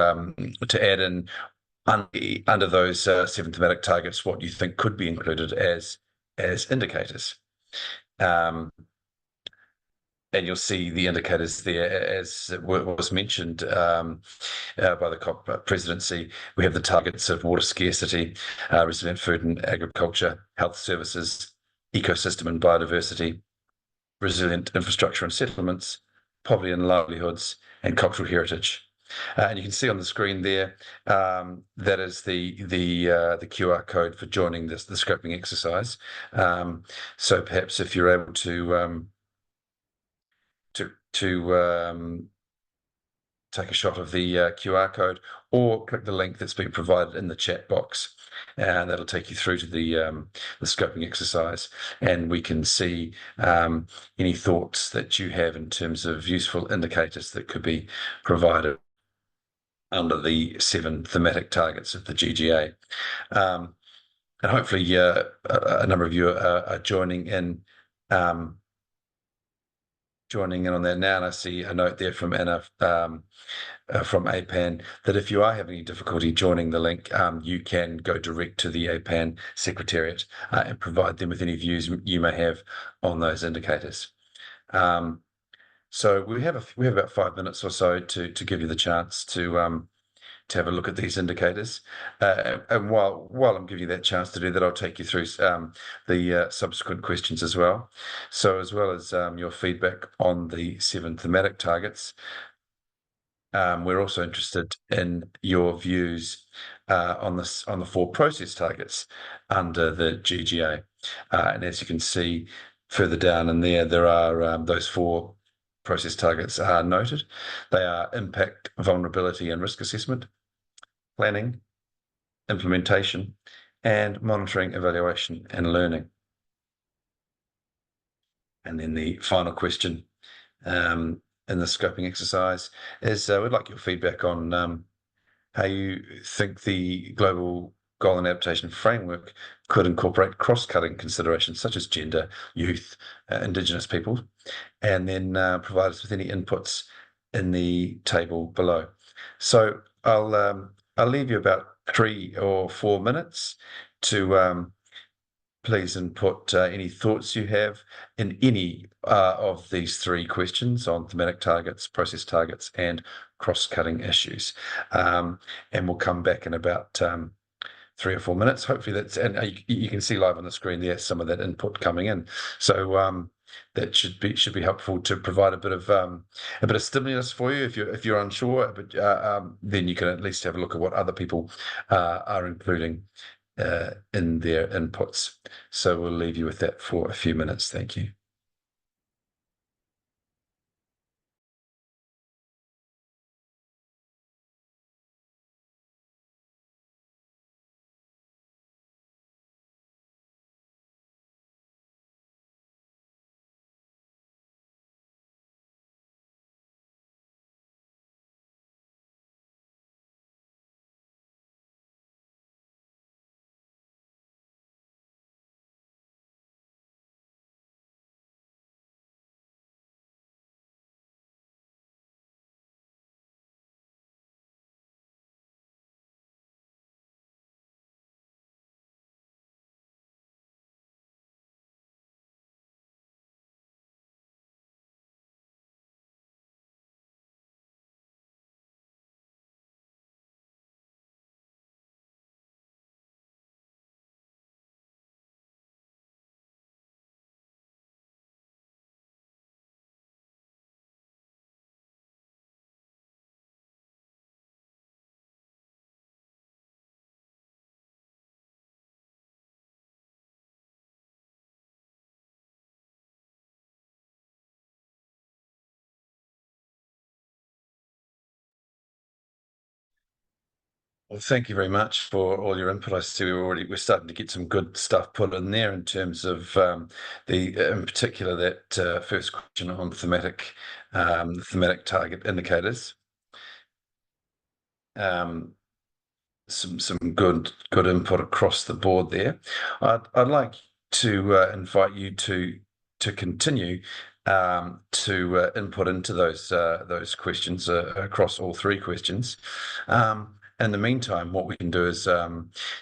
add in under those 7 thematic targets what you think could be included as indicators. And you'll see the indicators there as was mentioned by the COP presidency. We have the targets of water scarcity, resilient food and agriculture, health services, ecosystem and biodiversity, resilient infrastructure and settlements, poverty and livelihoods, and cultural heritage. And you can see on the screen there, that is the QR code for joining the scoping exercise. So perhaps if you're able to take a shot of the QR code or click the link that's been provided in the chat box, and that'll take you through to the scoping exercise, and we can see any thoughts that you have in terms of useful indicators that could be provided under the 7 thematic targets of the GGA. and hopefully a number of you are joining in on that now. And I see a note there from Anna from APAN that if you are having any difficulty joining the link, you can go direct to the APAN Secretariat and provide them with any views you may have on those indicators. So we have about 5 minutes or so to give you the chance to have a look at these indicators. And while I'm giving you that chance to do that, I'll take you through the subsequent questions as well. So as well as your feedback on the 7 thematic targets, we're also interested in your views on the 4 process targets under the GGA. And as you can see further down in there are those 4 process targets are noted. They are impact, vulnerability and risk assessment, planning, implementation, and monitoring, evaluation, and learning. And then the final question in the scoping exercise is we'd like your feedback on how you think the Global Goal and Adaptation Framework could incorporate cross-cutting considerations such as gender, youth, Indigenous people, and then provide us with any inputs in the table below. So I'll leave you about 3 or 4 minutes to please input any thoughts you have in any of these 3 questions on thematic targets, process targets, and cross-cutting issues. And we'll come back in about 3 or 4 minutes. Hopefully that's, and you can see live on the screen there some of that input coming in. So that should be helpful to provide a bit of stimulus for you if you're unsure. But then you can at least have a look at what other people are including in their inputs. So we'll leave you with that for a few minutes. Thank you. Well, thank you very much for all your input. I see we're starting to get some good stuff put in there in terms of in particular that first question on thematic target indicators. Some good input across the board there. I'd like to invite you to continue to input into those questions across all 3 questions. In the meantime, what we can do is,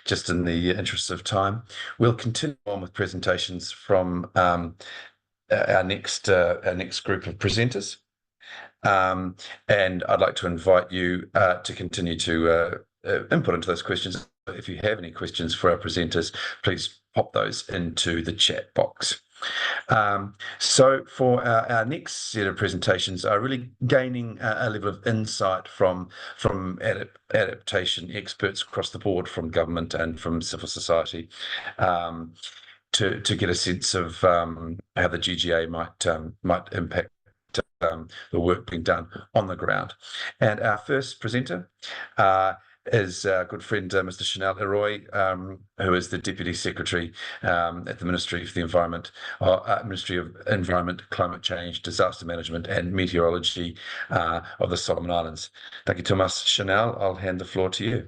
just in the interest of time, we'll continue on with presentations from our next group of presenters. And I'd like to invite you to continue to input into those questions. If you have any questions for our presenters, please pop those into the chat box. So for our next set of presentations are really gaining a level of insight from adaptation experts across the board, from government and from civil society, to get a sense of how the GGA might impact the work being done on the ground. And our first presenter is our good friend, Mr. Chanel Leroy, who is the Deputy Secretary at the Ministry of the Environment, Ministry of Environment, Climate Change, Disaster Management and Meteorology of the Solomon Islands. Thank you, Thomas. Chanel, I'll hand the floor to you.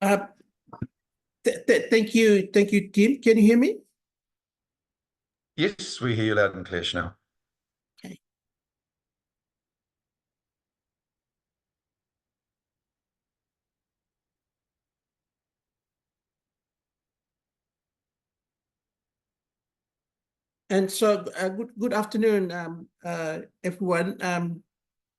Thank you, Tim. Can you hear me? Yes, we hear you loud and clear, Chanel. Okay. And so, good afternoon, everyone.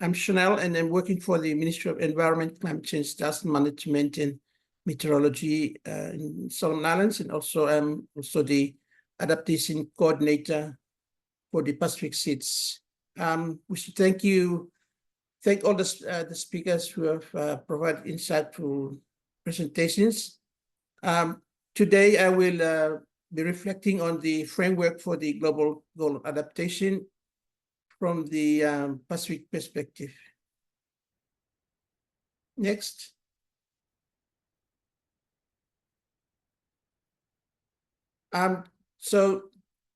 I'm Chanel, and I'm working for the Ministry of Environment, Climate Change, Disaster Management, and Meteorology in Solomon Islands, and also I'm also the adaptation coordinator for the Pacific seats. We should thank all the speakers who have provided insightful presentations. Today, I will be reflecting on the framework for the global goal of adaptation from the Pacific perspective. Next. So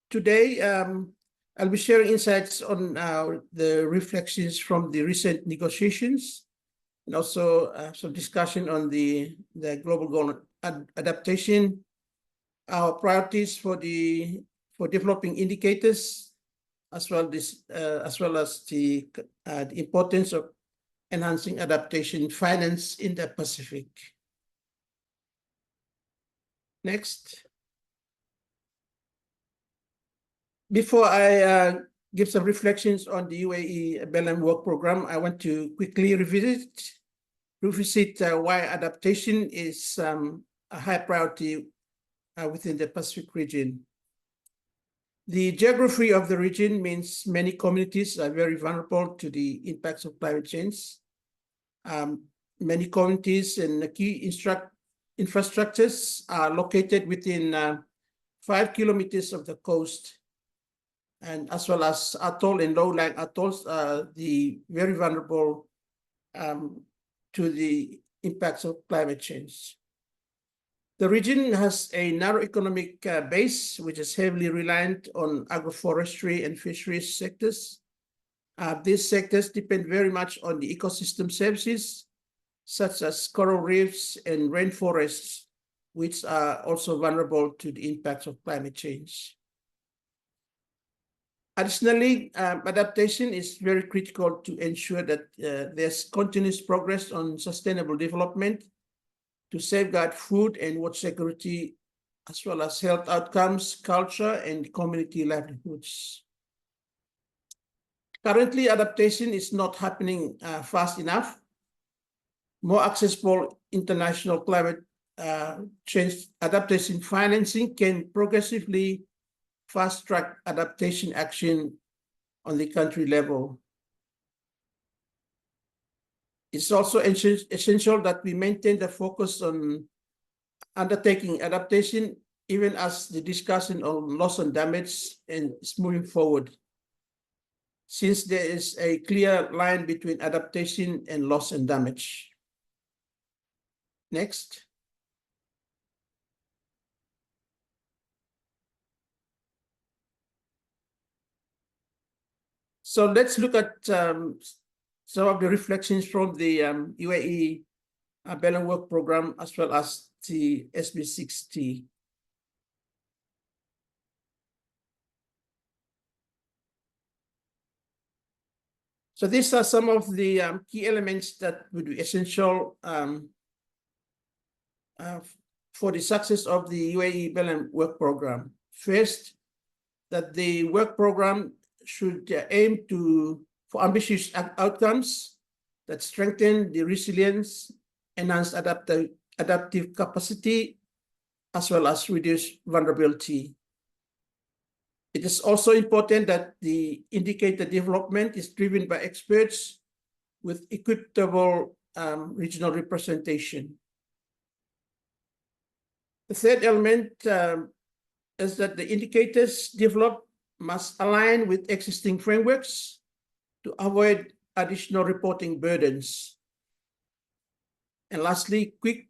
today, I'll be sharing insights on the reflections from the recent negotiations, and also some discussion on the global goal adaptation, our priorities for developing indicators, as well as the importance of enhancing adaptation finance in the Pacific. Next. Before I give some reflections on the UAE BLM work program, I want to quickly revisit why adaptation is a high priority within the Pacific region. The geography of the region means many communities are very vulnerable to the impacts of climate change. Many communities and key infrastructures are located within 5 kilometers of the coast, and as well as atoll and low-lying atolls are very vulnerable to the impacts of climate change. The region has a narrow economic base, which is heavily reliant on agroforestry and fisheries sectors. These sectors depend very much on the ecosystem services, such as coral reefs and rainforests, which are also vulnerable to the impacts of climate change. Additionally, adaptation is very critical to ensure that there's continuous progress on sustainable development to safeguard food and water security, as well as health outcomes, culture, and community livelihoods. Currently, adaptation is not happening fast enough. More accessible international climate change adaptation financing can progressively fast-track adaptation action on the country level. It's also essential that we maintain the focus on undertaking adaptation, even as the discussion on loss and damage is moving forward, since there is a clear line between adaptation and loss and damage. Next. So let's look at some of the reflections from the UAE BLM work program, as well as the SB60. So these are some of the key elements that would be essential for the success of the UAE BLM work program. First, that the work program should aim for ambitious outcomes that strengthen the resilience, enhance adaptive capacity, as well as reduce vulnerability. It is also important that the indicator development is driven by experts with equitable regional representation. The third element is that the indicators developed must align with existing frameworks to avoid additional reporting burdens. And lastly, quick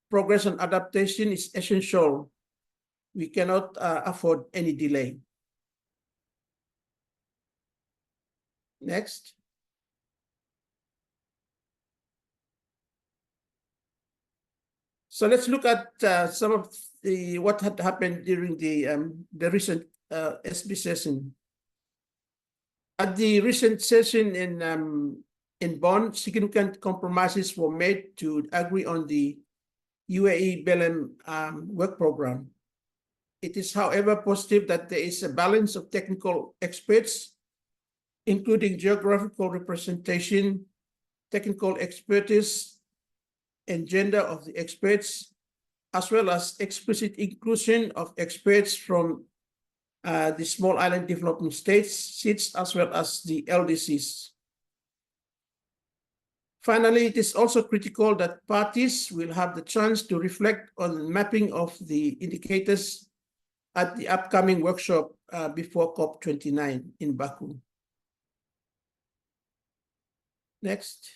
progress on adaptation is essential. We cannot afford any delay. Next. So let's look at some of what had happened during the recent SB session. At the recent session in Bonn, significant compromises were made to agree on the UAE Belém work program. It is, however, positive that there is a balance of technical experts, including geographical representation, technical expertise, and gender of the experts, as well as explicit inclusion of experts from the small island development states, as well as the LDCs. Finally, it is also critical that parties will have the chance to reflect on mapping of the indicators at the upcoming workshop before COP29 in Baku. Next.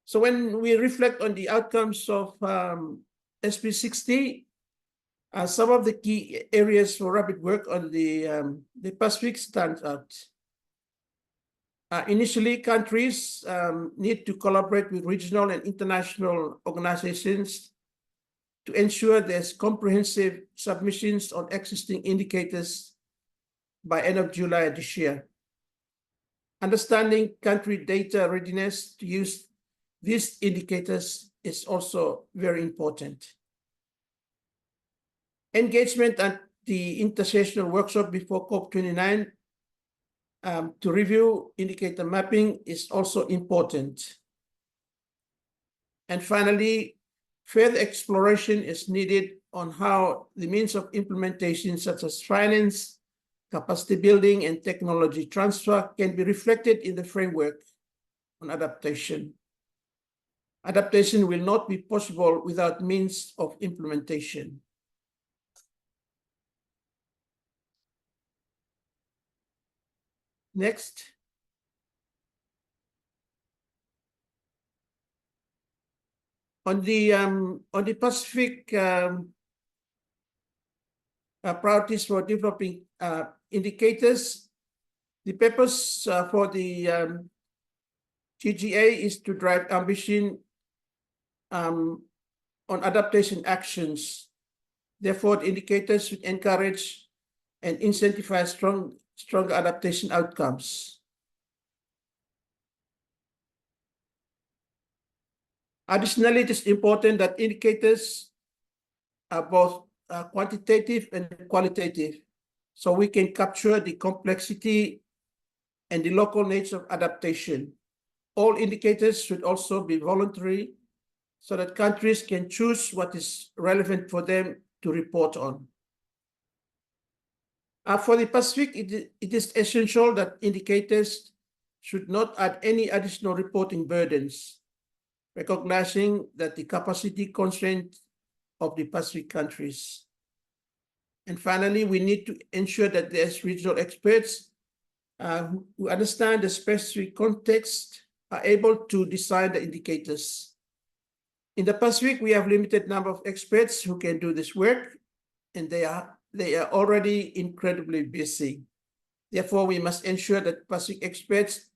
So when we reflect on the outcomes of SP60, some of the key areas for rapid work on the Pacific stand out. Initially, countries need to collaborate with regional and international organizations to ensure there's comprehensive submissions on existing indicators by end of July this year. Understanding country data readiness to use these indicators is also very important. Engagement at the intersessional workshop before COP29 to review indicator mapping is also important. And finally, further exploration is needed on how the means of implementation, such as finance, capacity building, and technology transfer can be reflected in the framework on adaptation. Adaptation will not be possible without means of implementation. Next. On the Pacific priorities for developing indicators, the purpose for the GGA is to drive ambition on adaptation actions. Therefore, the indicators should encourage and incentivize strong adaptation outcomes. Additionally, it is important that indicators are both quantitative and qualitative, so we can capture the complexity and the local nature of adaptation. All indicators should also be voluntary, so that countries can choose what is relevant for them to report on. For the Pacific, it is essential that indicators should not add any additional reporting burdens, recognizing that the capacity constraint of the Pacific countries. And finally, we need to ensure that there's regional experts who understand the specific context are able to design the indicators. In the Pacific, we have limited number of experts who can do this work, and they are already incredibly busy. Therefore, we must ensure that Pacific experts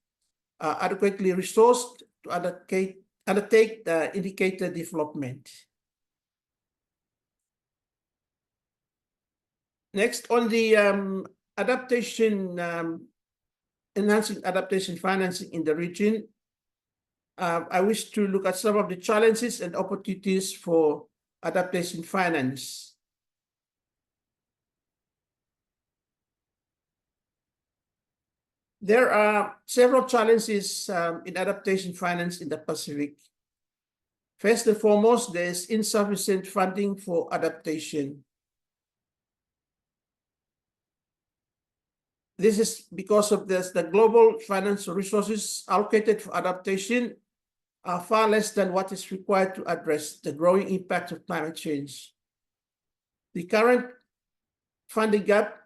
are adequately resourced to undertake the indicator development. Next, on the enhancing adaptation financing in the region, I wish to look at some of the challenges and opportunities for adaptation finance. There are several challenges in adaptation finance in the Pacific. First and foremost, there is insufficient funding for adaptation. This is because of this, the global financial resources allocated for adaptation are far less than what is required to address the growing impact of climate change. The current funding gap,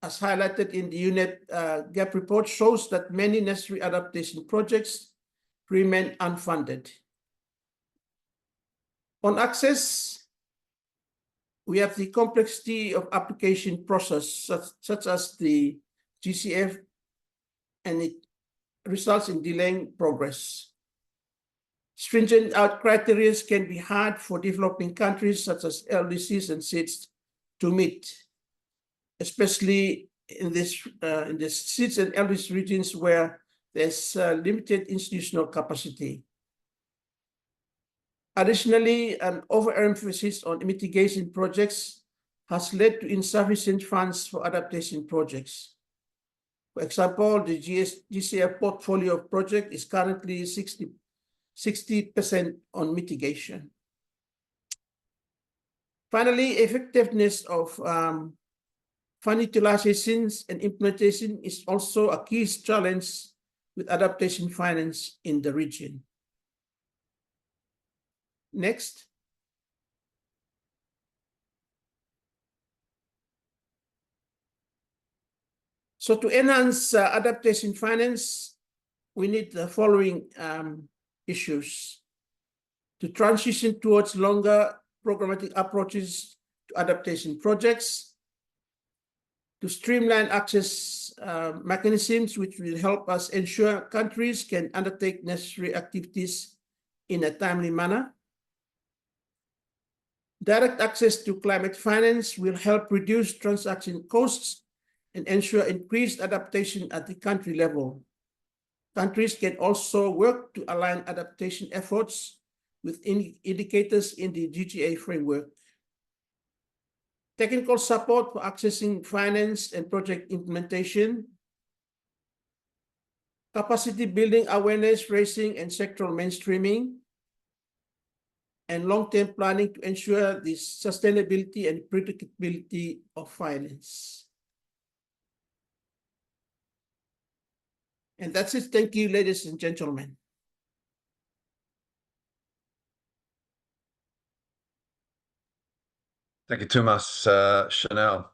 as highlighted in the UNEP gap report, shows that many necessary adaptation projects remain unfunded. On access, we have the complexity of application process, such as the GCF and it results in delaying progress. Stringent criteria can be hard for developing countries such as LDCs and SIDS to meet, especially in the SIDS and LDC regions where there's limited institutional capacity. Additionally, an overemphasis on mitigation projects has led to insufficient funds for adaptation projects. For example, the GCF portfolio of project is currently 60% on mitigation. Finally, effectiveness of fund utilizations and implementation is also a key challenge with adaptation finance in the region. Next. So to enhance adaptation finance, we need the following issues. To transition towards longer programmatic approaches to adaptation projects, to streamline access mechanisms which will help us ensure countries can undertake necessary activities in a timely manner. Direct access to climate finance will help reduce transaction costs and ensure increased adaptation at the country level. Countries can also work to align adaptation efforts with indicators in the GGA framework. Technical support for accessing finance and project implementation. Capacity building, awareness raising, and sectoral mainstreaming. And long-term planning to ensure the sustainability and predictability of finance. And that's it. Thank you, ladies and gentlemen. Thank you, Tumas Chanel.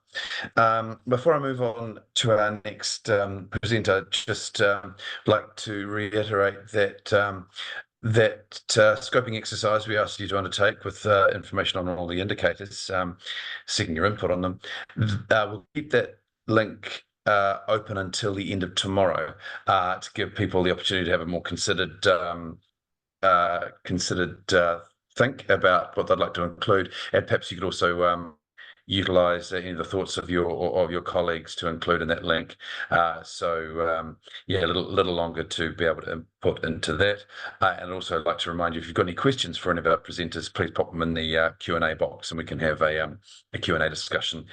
Before I move on to our next presenter, I'd just like to reiterate that scoping exercise we asked you to undertake with information on all the indicators, seeking your input on them. We'll keep that link open until the end of tomorrow to give people the opportunity to have a more considered think about what they'd like to include, and perhaps you could also utilize any of the thoughts of your colleagues to include in that link. Yeah, a little longer to be able to input into that. And also I'd like to remind you, if you've got any questions for any of our presenters, please pop them in the Q&A box, and we can have a Q&A discussion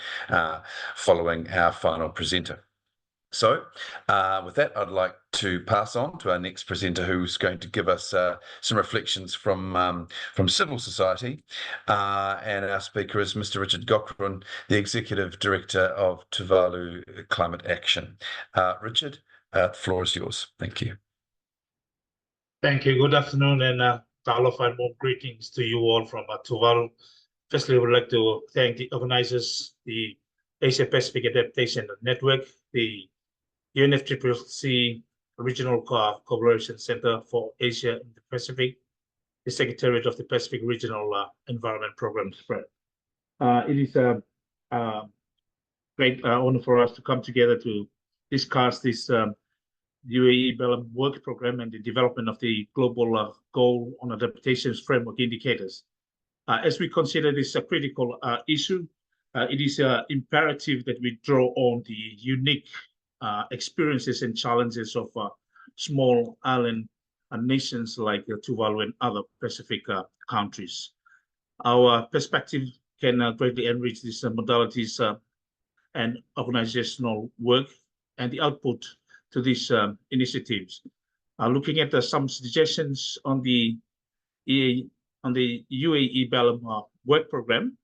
following our final presenter. So with that, I'd like to pass on to our next presenter, who's going to give us some reflections from civil society. And our speaker is Mr. Richard Gokran, the Executive Director of Tuvalu Climate Action. Richard, the floor is yours. Thank you. Thank you. Good afternoon, and talofa and warm greetings to you all from Tuvalu. Firstly, I would like to thank the organizers, the Asia-Pacific Adaptation Network, the UNFCCC Regional Cooperation Center for Asia and the Pacific, the Secretariat of the Pacific Regional Environment Program, SPREP. It is a great honor for us to come together to discuss this UAE BELAM work program and the development of the global goal on adaptation framework indicators. As we consider this a critical issue, it is imperative that we draw on the unique experiences and challenges of small island nations like Tuvalu and other Pacific countries. Our perspective can greatly enrich these modalities and organizational work and the output to these initiatives. Looking at some suggestions on the UAE BELAM work program,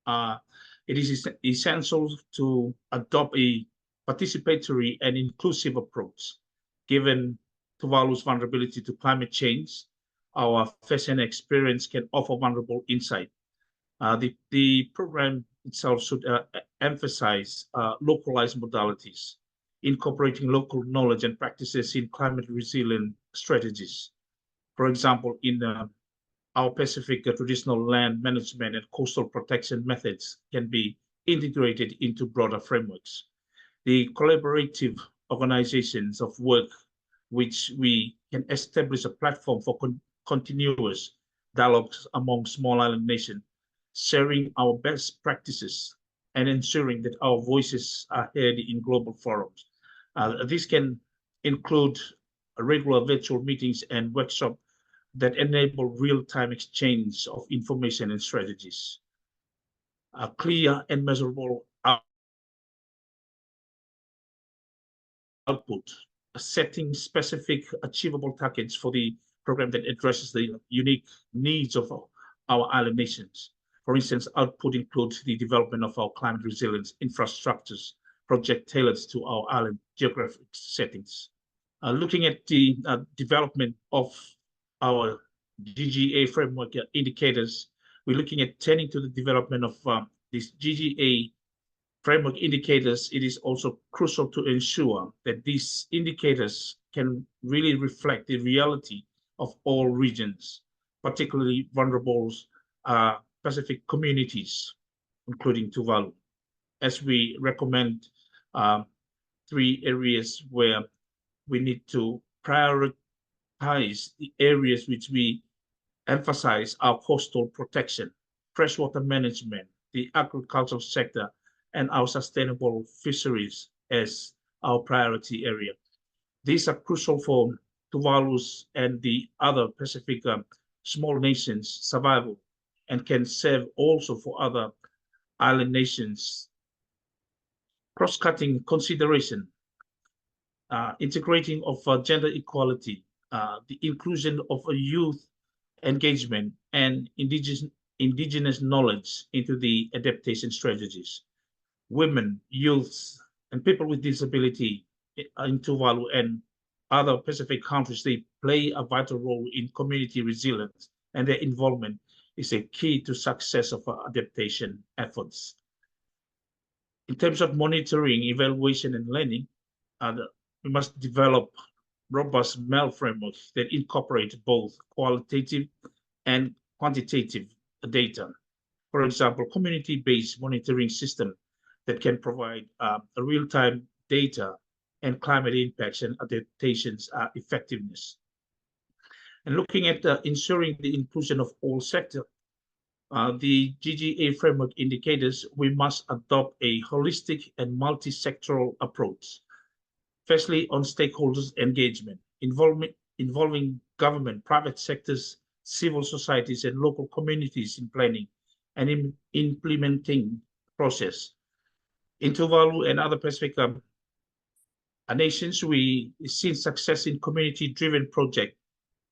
it is essential to adopt a participatory and inclusive approach. Given Tuvalu's vulnerability to climate change, our first-hand experience can offer vulnerable insight. The program itself should emphasize localized modalities, incorporating local knowledge and practices in climate resilient strategies. For example, in our Pacific traditional land management and coastal protection methods can be integrated into broader frameworks. The collaborative organizations of work, which we can establish a platform for continuous dialogues among small island nations, sharing our best practices and ensuring that our voices are heard in global forums. This can include regular virtual meetings and workshops that enable real-time exchange of information and strategies. A clear and measurable output, setting specific achievable targets for the program that addresses the unique needs of our island nations. For instance, output includes the development of our climate resilience infrastructures project tailored to our island geographic settings. Looking at the development of our GGA framework indicators, we're looking at tending to the development of these GGA framework indicators. It is also crucial to ensure that these indicators can really reflect the reality of all regions, particularly vulnerable Pacific communities, including Tuvalu, as we recommend 3 areas where we need to prioritize the areas which we emphasize: our coastal protection, freshwater management, the agricultural sector, and our sustainable fisheries as our priority area. These are crucial for Tuvalu's and the other Pacific small nations' survival, and can serve also for other island nations. Cross-cutting consideration, integrating of gender equality, the inclusion of a youth engagement and indigenous knowledge into the adaptation strategies. Women, youths, and people with disability in Tuvalu and other Pacific countries, they play a vital role in community resilience, and their involvement is a key to success of our adaptation efforts. In terms of monitoring, evaluation, and learning, we must develop robust MEL frameworks that incorporate both qualitative and quantitative data. For example, community-based monitoring system that can provide real-time data and climate impacts and adaptations effectiveness. And looking at ensuring the inclusion of all sectors, the GGA framework indicators, we must adopt a holistic and multi-sectoral approach. Firstly, on stakeholders engagement, involving government, private sectors, civil societies, and local communities in planning and implementing process. In Tuvalu and other Pacific nations, we see success in community-driven projects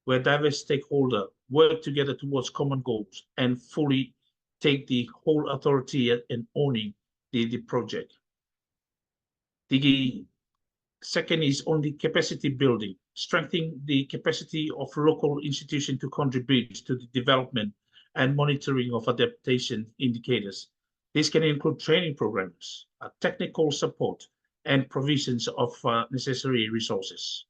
where diverse stakeholders work together towards common goals and fully take the whole authority in owning the project. The second is on the capacity building, strengthening the capacity of local institutions to contribute to the development and monitoring of adaptation indicators. This can include training programs, technical support, and provisions of necessary resources.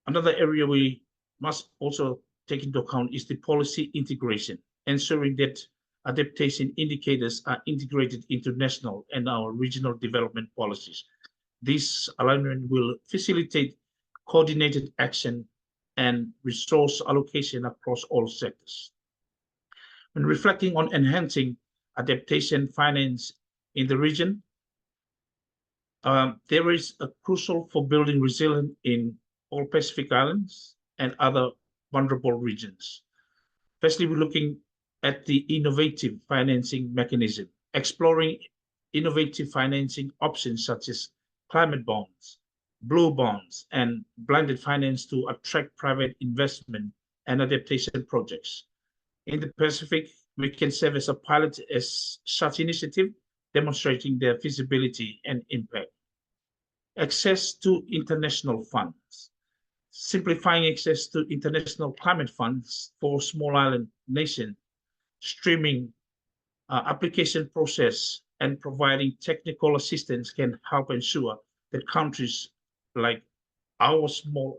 Another area we must also take into account is the policy integration, ensuring that adaptation indicators are integrated into national and our regional development policies. This alignment will facilitate coordinated action and resource allocation across all sectors. When reflecting on enhancing adaptation finance in the region, there is a crucial for building resilience in all Pacific Islands and other vulnerable regions. Firstly, we're looking at the innovative financing mechanism, exploring innovative financing options such as climate bonds, blue bonds, and blended finance to attract private investment and adaptation projects. In the Pacific, we can serve as a pilot as such initiative, demonstrating their feasibility and impact. Access to international funds, simplifying access to international climate funds for small island nations, streaming application process, and providing technical assistance can help ensure that countries like our small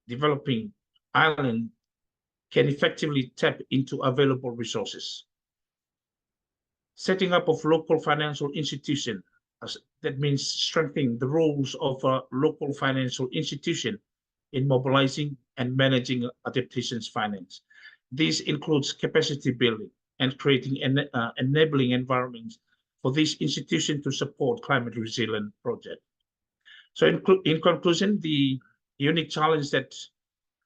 developing island can effectively tap into available resources. Setting up of local financial institutions, that means strengthening the roles of a local financial institution in mobilizing and managing adaptations finance. This includes capacity building and creating enabling environments for this institution to support climate resilient projects. So in conclusion, the unique challenge that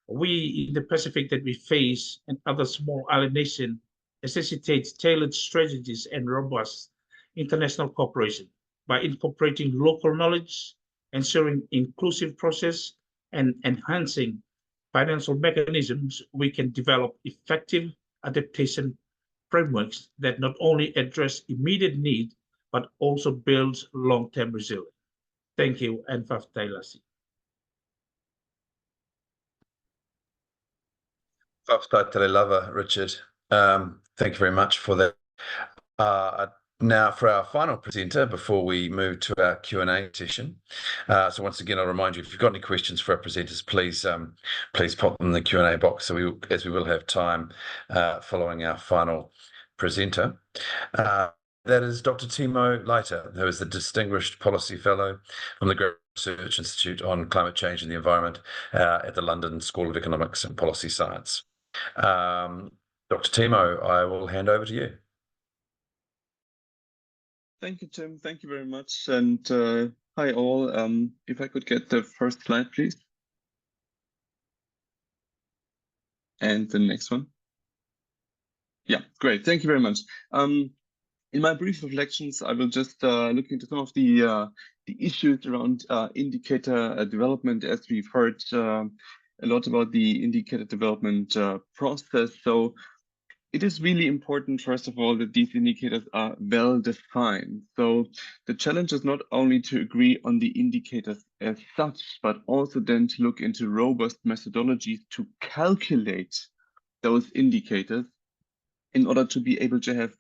we in the Pacific that we face and other small island nations necessitates tailored strategies and robust international cooperation by incorporating local knowledge, ensuring inclusive process, and enhancing financial mechanisms. We can develop effective adaptation frameworks that not only address immediate need, but also builds long-term resilience. Thank you, and Faftailasi. Lava, Richard. Thank you very much for that. Now for our final presenter before we move to our Q&A session. So once again, I'll remind you, if you've got any questions for our presenters, please pop them in the Q&A box, so as we will have time following our final presenter. That is Dr. Timo Leiter, who is the Distinguished Policy Fellow from the Global Research Institute on Climate Change and the Environment at the London School of Economics and Policy Science. Dr. Timo, I will hand over to you. Thank you, Tim. Thank you very much. And hi all. If I could get the first slide, please. And the next one. Yeah, great. Thank you very much. In my brief reflections, I will just look into some of the issues around indicator development, as we've heard a lot about the indicator development process. So it is really important, first of all, that these indicators are well defined. So the challenge is not only to agree on the indicators as such, but also then to look into robust methodologies to calculate those indicators in order to be able to have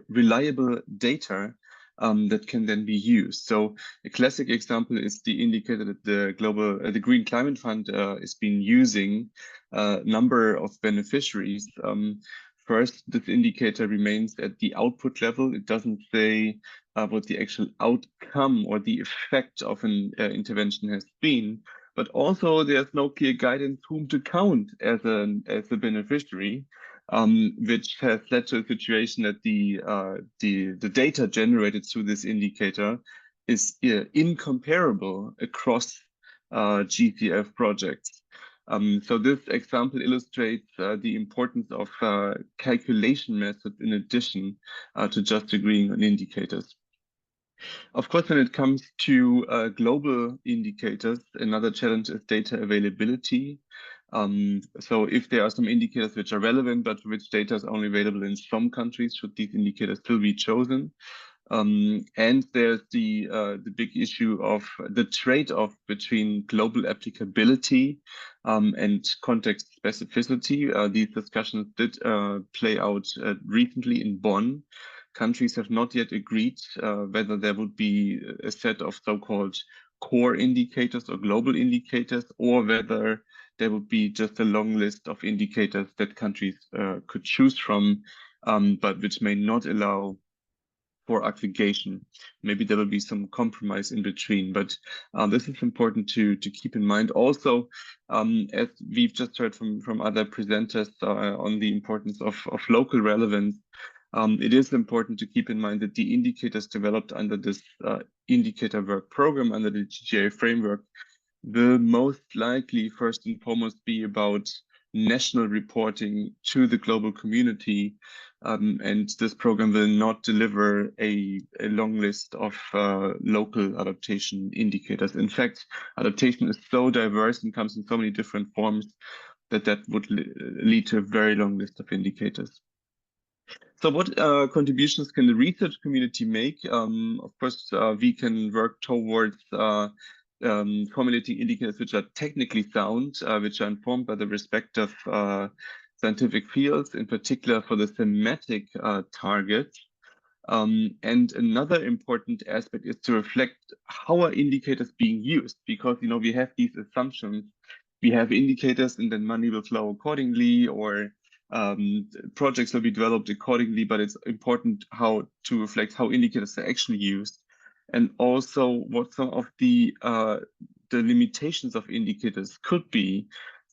reliable data that can then be used. So a classic example is the indicator that the Green Climate Fund is been using, number of beneficiaries. First, this indicator remains at the output level. It doesn't say what the actual outcome or the effect of an intervention has been, but also there's no clear guidance whom to count as a beneficiary. Which has led to a situation that the data generated through this indicator is incomparable across GCF projects. So this example illustrates the importance of calculation methods in addition to just agreeing on indicators. Of course, when it comes to global indicators, another challenge is data availability. So if there are some indicators which are relevant, but which data is only available in some countries, should these indicators still be chosen? And there's the big issue of the trade-off between global applicability and context specificity. These discussions did play out recently in Bonn. Countries have not yet agreed whether there would be a set of so-called core indicators or global indicators, or whether there would be just a long list of indicators that countries could choose from, but which may not allow for aggregation. Maybe there will be some compromise in between, but this is important to keep in mind. Also, as we've just heard from other presenters on the importance of local relevance, it is important to keep in mind that the indicators developed under this indicator work program, under the GGA framework, will most likely first and foremost be about national reporting to the global community, and this program will not deliver a long list of local adaptation indicators. In fact, adaptation is so diverse and comes in so many different forms that would lead to a very long list of indicators. So what contributions can the research community make? Of course, we can work towards formulating indicators which are technically sound, which are informed by the respective scientific fields, in particular for the thematic targets. And another important aspect is to reflect how are indicators being used, because we have these assumptions. We have indicators and then money will flow accordingly, or projects will be developed accordingly, but it's important to reflect how indicators are actually used. and also what some of the limitations of indicators could be.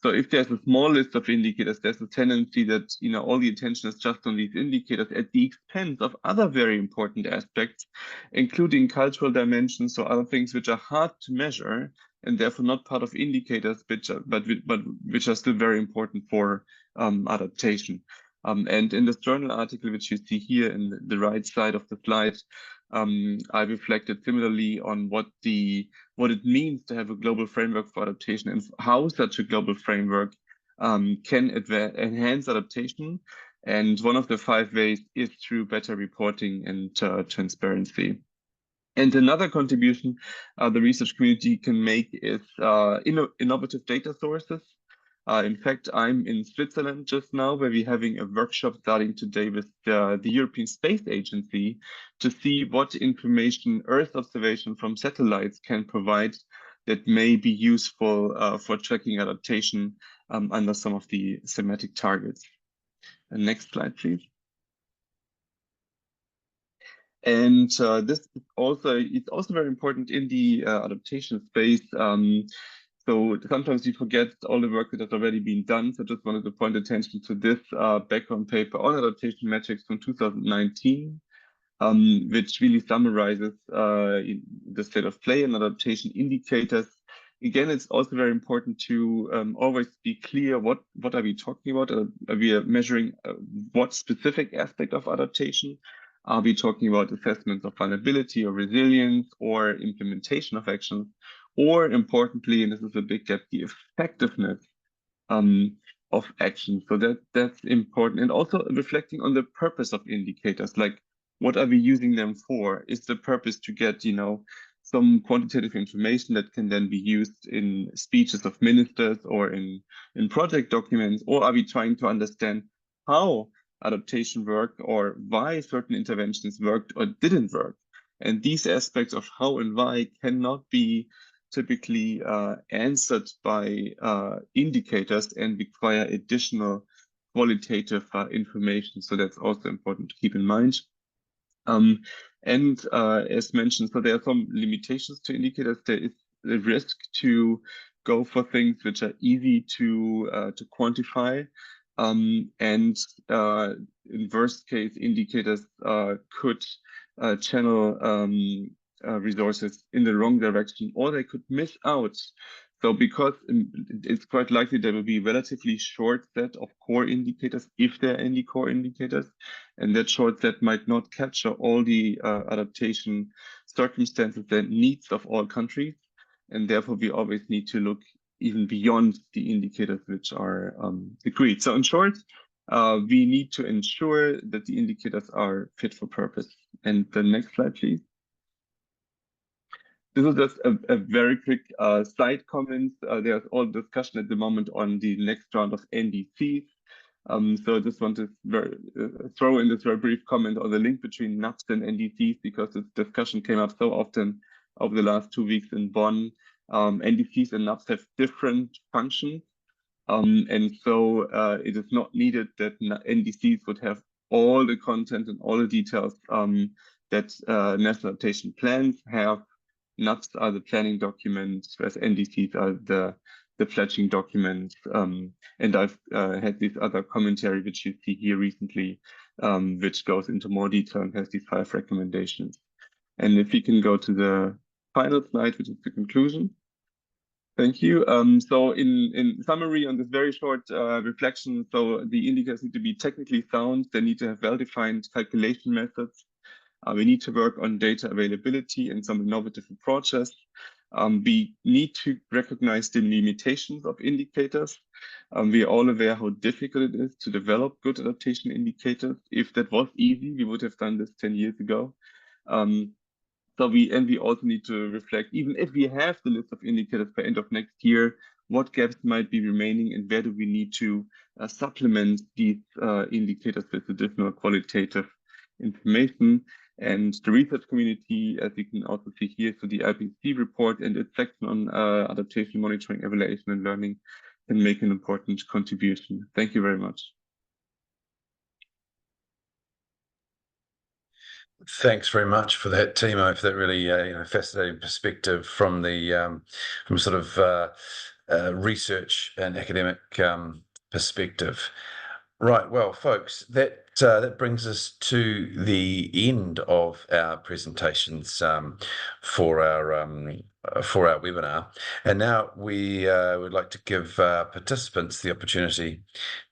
So if there's a small list of indicators, there's a tendency that all the attention is just on these indicators at the expense of other very important aspects, including cultural dimensions or other things which are hard to measure and therefore not part of indicators, but which are still very important for adaptation. And in this journal article, which you see here in the right side of the slide, I reflected similarly on what it means to have a global framework for adaptation and how such a global framework can enhance adaptation. And one of the 5 ways is through better reporting and transparency. And another contribution the research community can make is innovative data sources. In fact, I'm in Switzerland just now, where we're having a workshop starting today with the European Space Agency to see what information Earth observation from satellites can provide that may be useful for tracking adaptation under some of the thematic targets. Next slide, please. And this is also very important in the adaptation space. So sometimes you forget all the work that has already been done. So just wanted to point attention to this background paper on adaptation metrics from 2019, which really summarizes the state of play and adaptation indicators. Again, it's also very important to always be clear what are we talking about? Are we measuring what specific aspect of adaptation? Are we talking about assessments of vulnerability or resilience or implementation of actions? Or importantly, and this is a big gap, the effectiveness of action. So that's important. And also reflecting on the purpose of indicators, like what are we using them for? Is the purpose to get, some quantitative information that can then be used in speeches of ministers or in project documents? Or are we trying to understand how adaptation worked or why certain interventions worked or didn't work? And these aspects of how and why cannot be typically answered by indicators and require additional qualitative information. So that's also important to keep in mind. And as mentioned, so there are some limitations to indicators. There is the risk to go for things which are easy to quantify. And in worst case, indicators could channel resources in the wrong direction, or they could miss out. So because it's quite likely there will be a relatively short set of core indicators, if there are any core indicators, and that short set might not capture all the adaptation circumstances and needs of all countries. And therefore, we always need to look even beyond the indicators which are agreed. So in short, we need to ensure that the indicators are fit for purpose. And the next slide, please. This is just a very quick side comment. There's all discussion at the moment on the next round of NDCs. So I just want to throw in this very brief comment on the link between NAPs and NDCs, because this discussion came up so often over the last 2 weeks in Bonn. NDCs and NAPs have different functions. And so it is not needed that NDCs would have all the content and all the details that national adaptation plans have. NAPs are the planning documents, whereas NDCs are the pledging documents. And I've had this other commentary, which you see here recently, which goes into more detail and has these 5 recommendations. And if we can go to the final slide, which is the conclusion. Thank you. So in summary on this very short reflection, so the indicators need to be technically sound. They need to have well-defined calculation methods. We need to work on data availability and some innovative approaches. We need to recognize the limitations of indicators. We are all aware how difficult it is to develop good adaptation indicators. If that was easy, we would have done this 10 years ago. So we also need to reflect, even if we have the list of indicators by end of next year, what gaps might be remaining and where do we need to supplement these indicators with additional qualitative information. And the research community, as you can also see here, so the IPCC report and its section on adaptation, monitoring, evaluation, and learning can make an important contribution. Thank you very much. Thanks very much for that, Timo, for that really fascinating perspective from the from sort of research and academic perspective. Right, well, folks, that brings us to the end of our presentations for our webinar, and now we would like to give participants the opportunity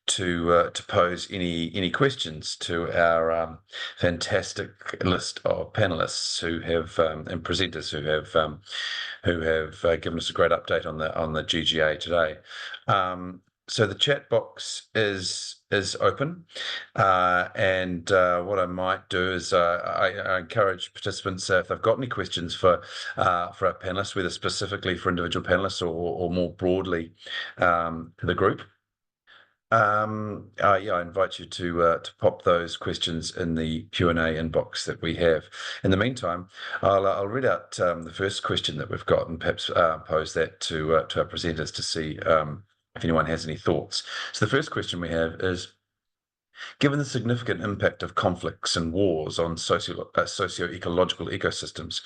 to pose any questions to our fantastic list of panelists who have and presenters who have given us a great update on the GGA today. So the chat box is open, and what I might do is I encourage participants if they've got any questions for our panelists, whether specifically for individual panelists or more broadly to the group. I invite you to pop those questions in the Q&A inbox that we have. In the meantime, I'll read out the first question that we've got and perhaps pose that to our presenters to see if anyone has any thoughts. So the first question we have is, given the significant impact of conflicts and wars on socio-ecological ecosystems,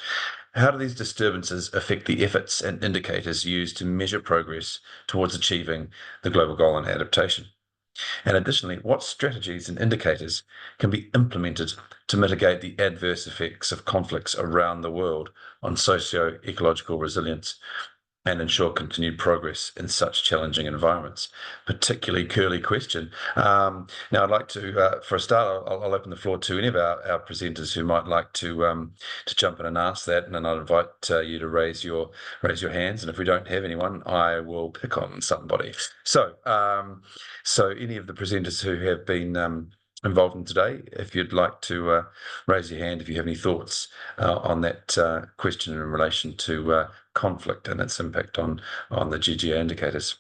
how do these disturbances affect the efforts and indicators used to measure progress towards achieving the global goal on adaptation? And additionally, what strategies and indicators can be implemented to mitigate the adverse effects of conflicts around the world on socio-ecological resilience and ensure continued progress in such challenging environments? Particularly curly question. Now, I'd like to, for a start, I'll open the floor to any of our presenters who might like to jump in and ask that, and then I'll invite you to raise your hands. And if we don't have anyone, I will pick on somebody. So, so any of the presenters who have been involved in today, if you'd like to raise your hand if you have any thoughts on that question in relation to conflict and its impact on the GGA indicators.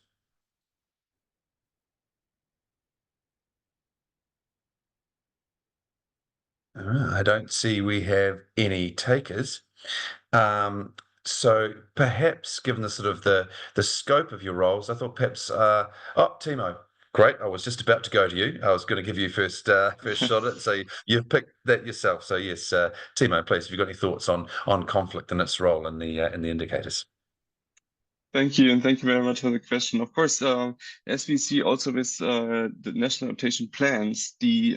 I don't see we have any takers. So perhaps, given the sort of the scope of your roles, I thought perhaps, oh, Timo, great. I was just about to go to you. I was going to give you first shot at it. So you've picked that yourself. So yes, Timo, please, have you got any thoughts on conflict and its role in the indicators? Thank you, and thank you very much for the question. Of course, as we see also with the national adaptation plans, the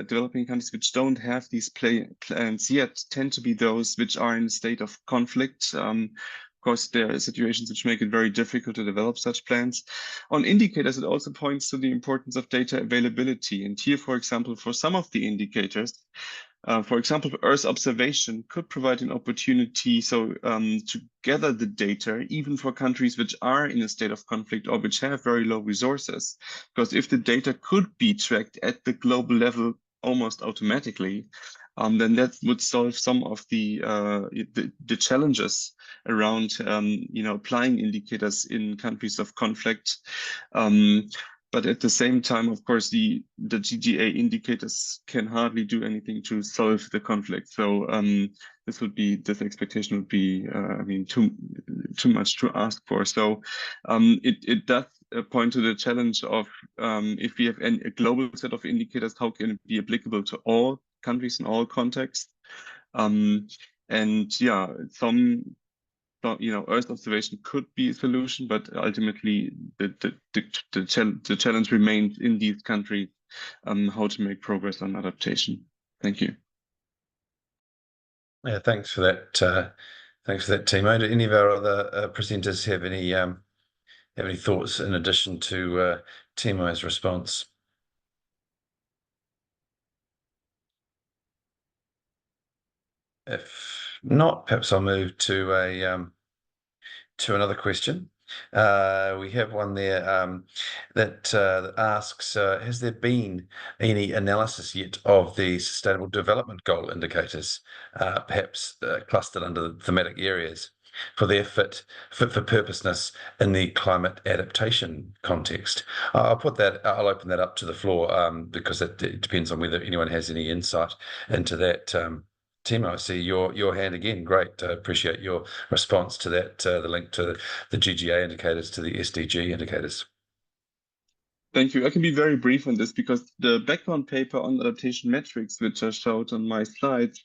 developing countries which don't have these plans yet tend to be those which are in a state of conflict. Of course, there are situations which make it very difficult to develop such plans. On indicators, it also points to the importance of data availability. And here, for example, for some of the indicators, for example, Earth observation could provide an opportunity to gather the data, even for countries which are in a state of conflict or which have very low resources. Because if the data could be tracked at the global level almost automatically, then that would solve some of the challenges around applying indicators in countries of conflict. But at the same time, of course, the GGA indicators can hardly do anything to solve the conflict. So this expectation would be, I mean, too much to ask for. So it does point to the challenge of if we have a global set of indicators, how can it be applicable to all countries in all contexts? And yeah, Earth observation could be a solution, but ultimately the challenge remains in these countries, how to make progress on adaptation. Thank you. Yeah, thanks for that. Thanks for that, Timo. Do any of our other presenters have any thoughts in addition to Timo's response? If not, perhaps I'll move to another question. We have one there that asks, has there been any analysis yet of the Sustainable Development Goal indicators, perhaps clustered under the thematic areas, for their fit for purposeness in the climate adaptation context? I'll open that up to the floor because it depends on whether anyone has any insight into that. Timo, I see your hand again. Great. Appreciate your response to that, the link to the GGA indicators to the SDG indicators. Thank you. I can be very brief on this because the background paper on adaptation metrics, which I showed on my slides,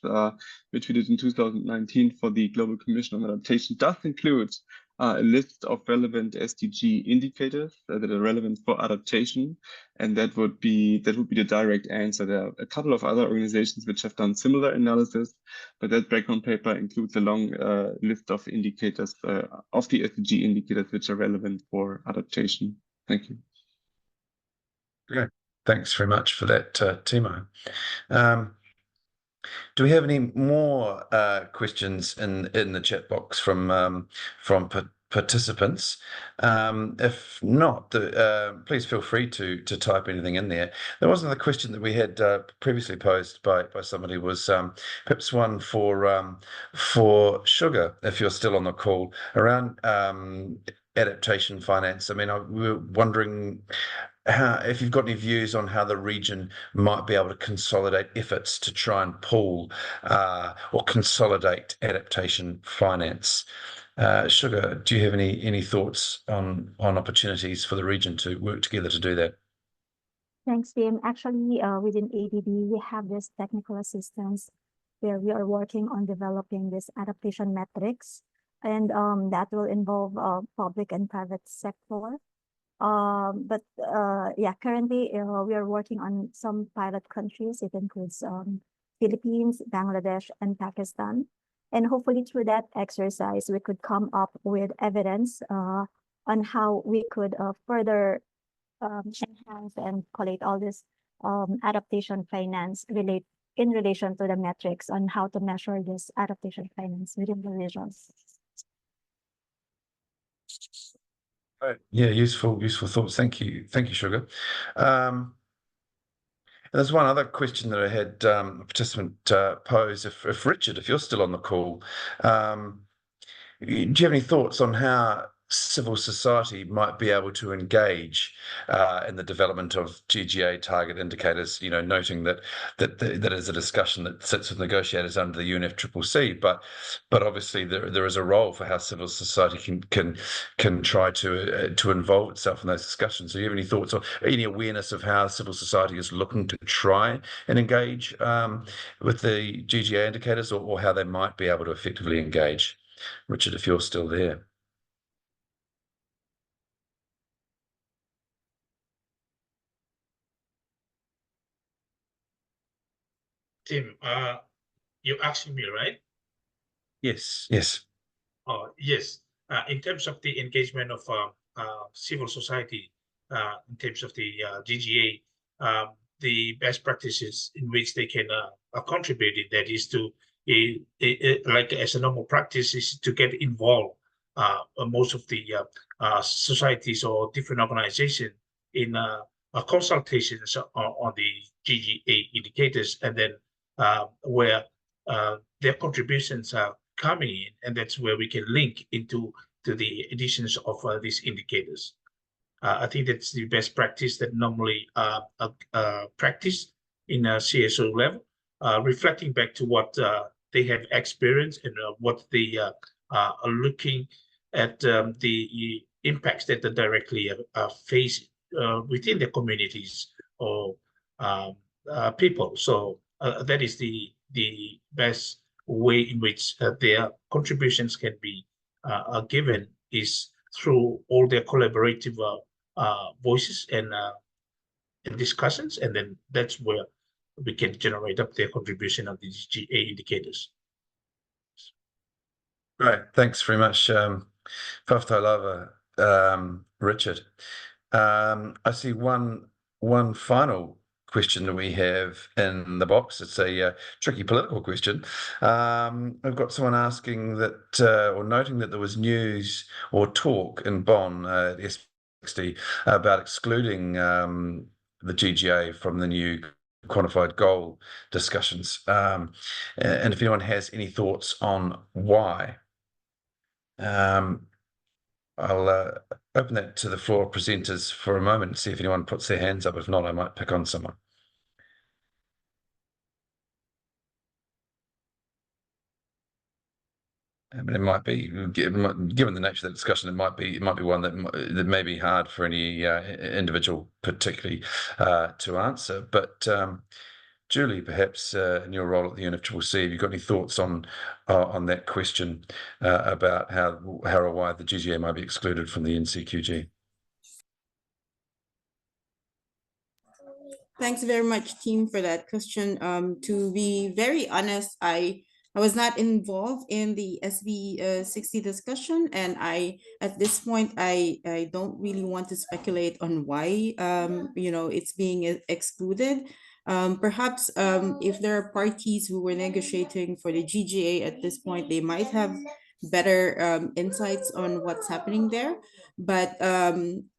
which we did in 2019 for the Global Commission on Adaptation, does include a list of relevant SDG indicators that are relevant for adaptation, and that would be the direct answer. There are a couple of other organizations which have done similar analysis, but that background paper includes a long list of indicators of the SDG indicators which are relevant for adaptation. Thank you. Okay, thanks very much for that, Timo. Do we have any more questions in the chat box from participants? If not, please feel free to type anything in there. There was another question that we had previously posed by somebody, was perhaps one for Sugar, if you're still on the call, around adaptation finance. I mean, we were wondering if you've got any views on how the region might be able to consolidate efforts to try and pool or consolidate adaptation finance. Sugar, do you have any thoughts on opportunities for the region to work together to do that? Thanks, Tim. Actually, within ADB, we have this technical assistance where we are working on developing this adaptation metrics, and that will involve public and private sector. Yeah, currently we are working on some pilot countries. It includes Philippines, Bangladesh, and Pakistan. And hopefully through that exercise, we could come up with evidence on how we could further enhance and collate all this adaptation finance in relation to the metrics on how to measure this adaptation finance within the regions. Yeah, useful thoughts. Thank you, Sugar. There's one other question that I had a participant pose. If Richard, if you're still on the call, do you have any thoughts on how civil society might be able to engage in the development of GGA target indicators, noting that is a discussion that sits with negotiators under the UNFCCC, but obviously there is a role for how civil society can try to involve itself in those discussions. So do you have any thoughts or any awareness of how civil society is looking to try and engage with the GGA indicators, or how they might be able to effectively engage? Richard, if you're still there. Tim, you're asking me, right? Yes. Yes. In terms of the engagement of civil society, in terms of the GGA, the best practices in which they can contribute in that is to, like as a normal practice, is to get involved most of the societies or different organizations in consultations on the GGA indicators, and then where their contributions are coming in, and that's where we can link into the additions of these indicators. I think that's the best practice that normally practiced in a CSO level, reflecting back to what they have experienced and what they are looking at the impacts that they directly face within the communities or people. So that is the best way in which their contributions can be given, is through all their collaborative voices and discussions, and then that's where we can generate up their contribution of these GA indicators. Right, thanks very much, Faftailava, Richard. I see one final question that we have in the box. It's a tricky political question. I've got someone asking that, or noting that there was news or talk in Bonn at S60 about excluding the GGA from the new quantified goal discussions. And if anyone has any thoughts on why. I'll open that to the floor presenters for a moment and see if anyone puts their hands up. If not, I might pick on someone. I mean, it might be, given the nature of the discussion, it might be one that may be hard for any individual particularly to answer. But Julie, perhaps in your role at the UNFCCC, have you got any thoughts on that question about how or why the GGA might be excluded from the NCQG? Thanks very much, team, for that question. To be very honest, I was not involved in the SB 60 discussion, and at this point I don't really want to speculate on why it's being excluded. Perhaps if there are parties who were negotiating for the GGA at this point, they might have better insights on what's happening there. But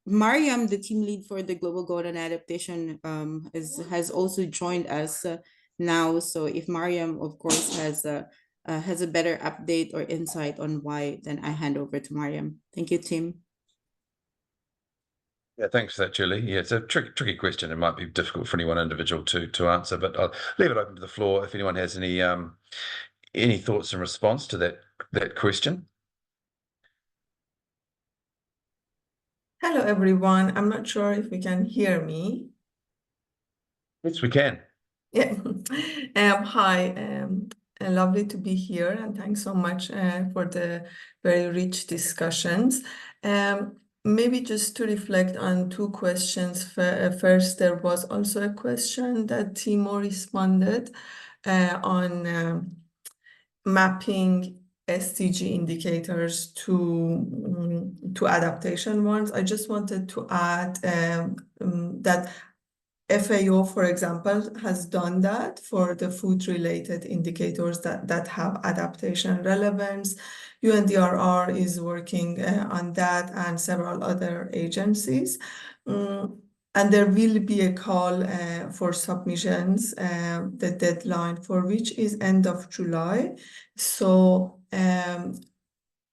Mariam, the team lead for the Global Goal and Adaptation, has also joined us now. So if Mariam, of course, has a better update or insight on why, then I hand over to Mariam. Thank you, Tim. Yeah, thanks for that, Julie. Yeah, it's a tricky question. It might be difficult for any one individual to answer, but I'll leave it open to the floor if anyone has any thoughts in response to that question. Hello, everyone. I'm not sure if we can hear me. Yes, we can. Yeah. Hi. Lovely to be here, and thanks so much for the very rich discussions. Maybe just to reflect on two questions. First, there was also a question that Timo responded on mapping SDG indicators to adaptation ones. I just wanted to add that FAO, for example, has done that for the food-related indicators that have adaptation relevance. UNDRR is working on that, and several other agencies. And there will be a call for submissions, the deadline for which is end of July. So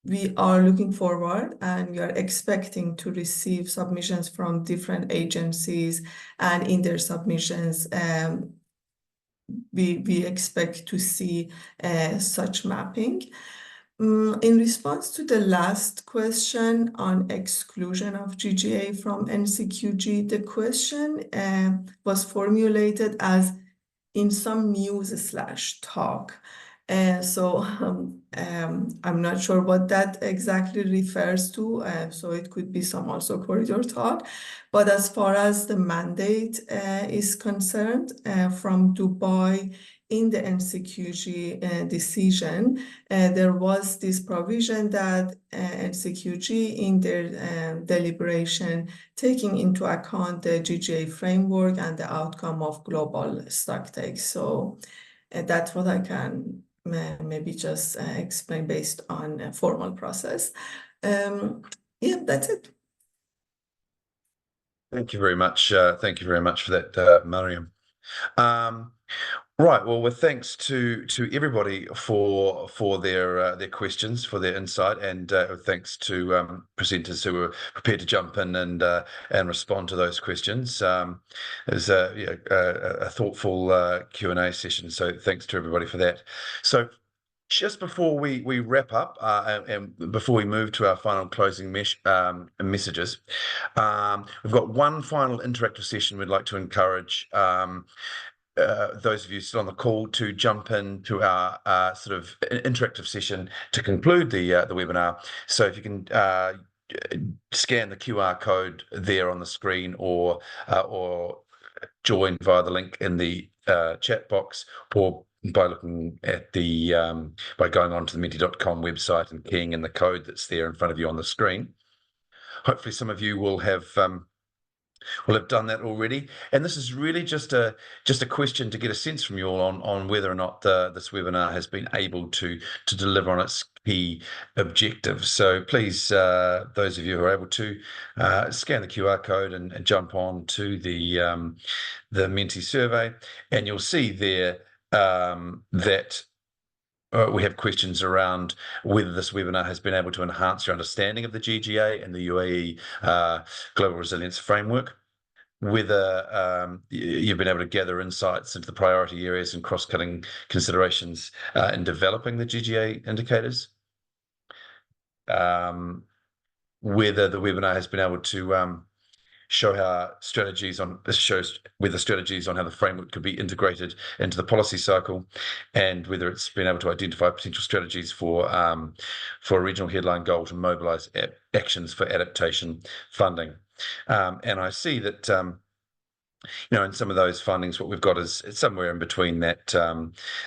we are looking forward, and we are expecting to receive submissions from different agencies, and in their submissions, we expect to see such mapping. In response to the last question on exclusion of GGA from NCQG, the question was formulated as in some news/talk. So I'm not sure what that exactly refers to. So it could be some also corridor talk. But as far as the mandate is concerned, from Dubai in the NCQG decision, there was this provision that NCQG in their deliberation, taking into account the GGA framework and the outcome of global stocktake. So that's what I can maybe just explain based on a formal process. Yeah, that's it. Thank you very much. Thank you very much for that, Mariam. Right. Well, with thanks to everybody for their questions, for their insight, and thanks to presenters who were prepared to jump in and respond to those questions. It was a thoughtful Q&A session. So thanks to everybody for that. So just before we wrap up and before we move to our final closing messages, we've got one final interactive session we'd like to encourage those of you still on the call to jump into our sort of interactive session to conclude the webinar. So if you can scan the QR code there on the screen, or join via the link in the chat box, or by looking at by going on to the menti.com website and keying in the code that's there in front of you on the screen. Hopefully some of you will have done that already, and this is really just a question to get a sense from you all on whether or not this webinar has been able to deliver on its key objectives. So please, those of you who are able to, scan the QR code and jump on to the Menti survey, and you'll see there that we have questions around whether this webinar has been able to enhance your understanding of the GGA and the UAE Global Resilience Framework, whether you've been able to gather insights into the priority areas and cross-cutting considerations in developing the GGA indicators, whether the webinar has been able to show how strategies on shows whether strategies on how the framework could be integrated into the policy cycle, and whether it's been able to identify potential strategies for a regional headline goal to mobilize actions for adaptation funding. And I see that in some of those findings, what we've got is somewhere in between that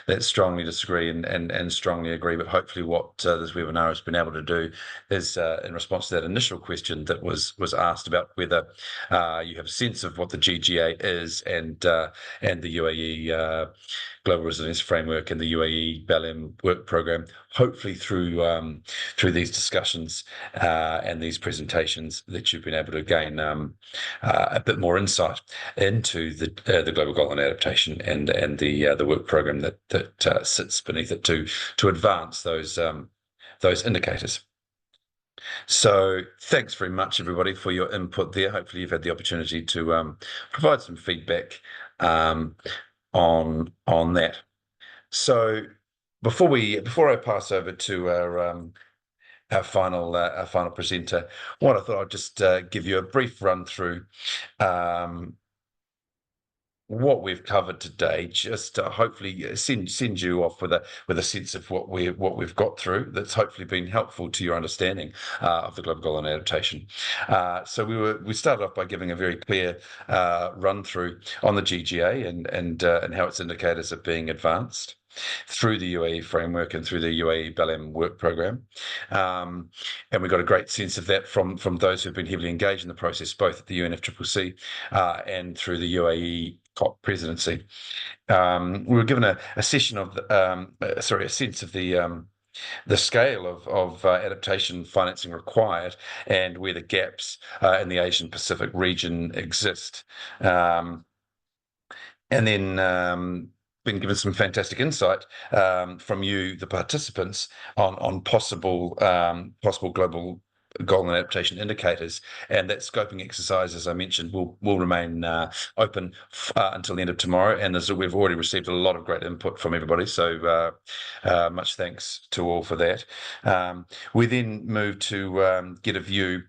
that strongly disagree and strongly agree. But hopefully, what this webinar has been able to do is, in response to that initial question that was asked about whether you have a sense of what the GGA is and the UAE Global Resilience Framework and the UAE BALEM work program, hopefully through these discussions and these presentations, that you've been able to gain a bit more insight into the global goal and adaptation and the work program that sits beneath it to advance those indicators. So thanks very much, everybody, for your input there. Hopefully you've had the opportunity to provide some feedback on that. So before I pass over to our final presenter, I thought I'd just give you a brief run through what we've covered today, just to hopefully send you off with a sense of what we've got through. That's hopefully been helpful to your understanding of the global goal and adaptation. So we started off by giving a very clear run through on the GGA and how its indicators are being advanced through the UAE framework and through the UAE BALEM work program. And we got a great sense of that from those who've been heavily engaged in the process, both at the UNFCCC and through the UAE COP presidency. We were given a session of a sense of the scale of adaptation financing required and where the gaps in the Asian-Pacific region exist. And then been given some fantastic insight from you, the participants, on possible global goal and adaptation indicators, and that scoping exercise, as I mentioned, will remain open until the end of tomorrow. And we've already received a lot of great input from everybody, so much thanks to all for that. We then move to get a view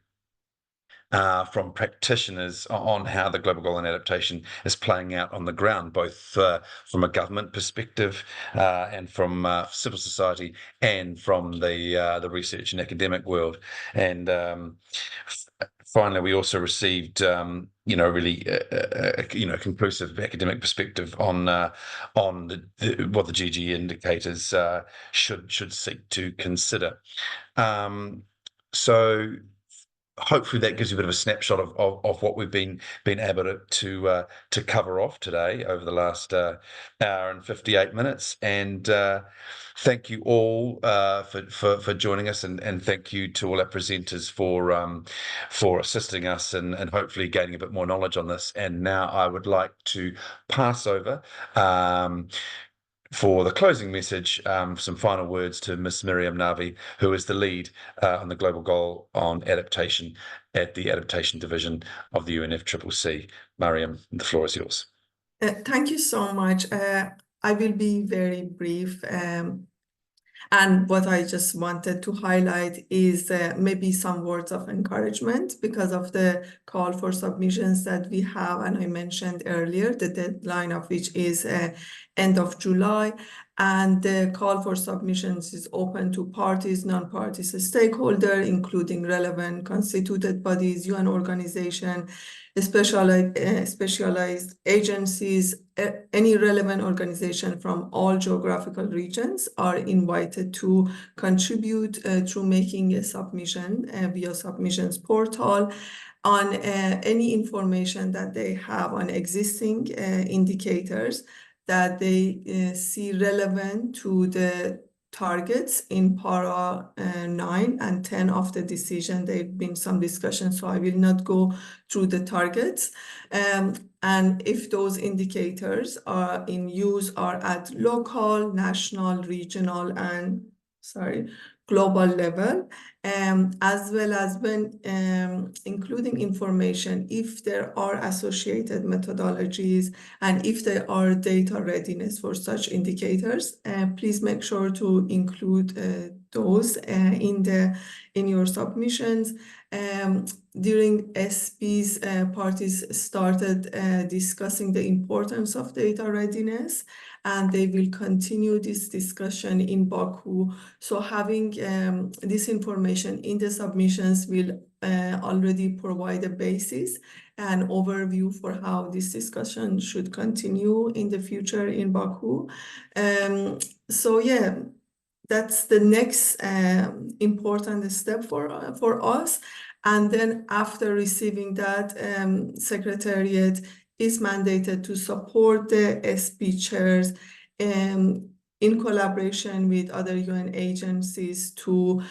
from practitioners on how the global goal and adaptation is playing out on the ground, both from a government perspective and from civil society and from the research and academic world. And finally, we also received really conclusive academic perspective on what the GG indicators should seek to consider. So hopefully that gives you a bit of a snapshot of what we've been able to cover off today over the last hour and 58 minutes. And thank you all for joining us, and thank you to all our presenters for assisting us and hopefully gaining a bit more knowledge on this. And now I would like to pass over for the closing message, some final words to Ms. Miriam Navi, who is the lead on the Global Goal on Adaptation at the Adaptation Division of the UNFCCC. Miriam, the floor is yours. Thank you so much. I will be very brief. And what I just wanted to highlight is maybe some words of encouragement because of the call for submissions that we have. And I mentioned earlier, the deadline of which is end of July. And the call for submissions is open to parties, non-parties, stakeholders, including relevant constituted bodies, UN organization, specialized agencies. Any relevant organization from all geographical regions are invited to contribute through making a submission via submissions portal on any information that they have on existing indicators that they see relevant to the targets in para 9 and 10 of the decision. There have been some discussion, so I will not go through the targets. And if those indicators are in use are at local, national, regional, and global level, as well as when including information if there are associated methodologies and if there are data readiness for such indicators, please make sure to include those in your submissions. During SP's parties started discussing the importance of data readiness, and they will continue this discussion in Baku. So having this information in the submissions will already provide a basis and overview for how this discussion should continue in the future in Baku. So yeah, that's the next important step for us. And then after receiving that, Secretariat is mandated to support the SP chairs in collaboration with other UN agencies to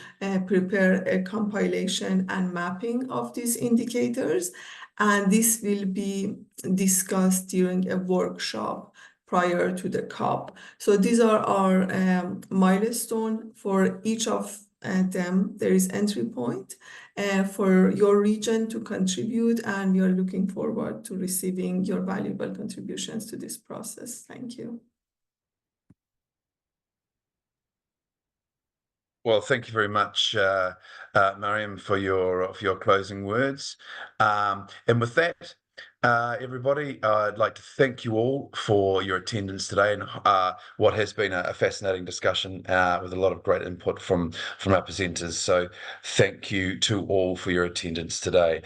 prepare a compilation and mapping of these indicators. And this will be discussed during a workshop prior to the COP. So these are our milestone for each of them. There is entry point for your region to contribute, and we are looking forward to receiving your valuable contributions to this process. Thank you. Well, thank you very much, Mariam, for your closing words. And with that, everybody, I'd like to thank you all for your attendance today and what has been a fascinating discussion with a lot of great input from our presenters. So thank you to all for your attendance today.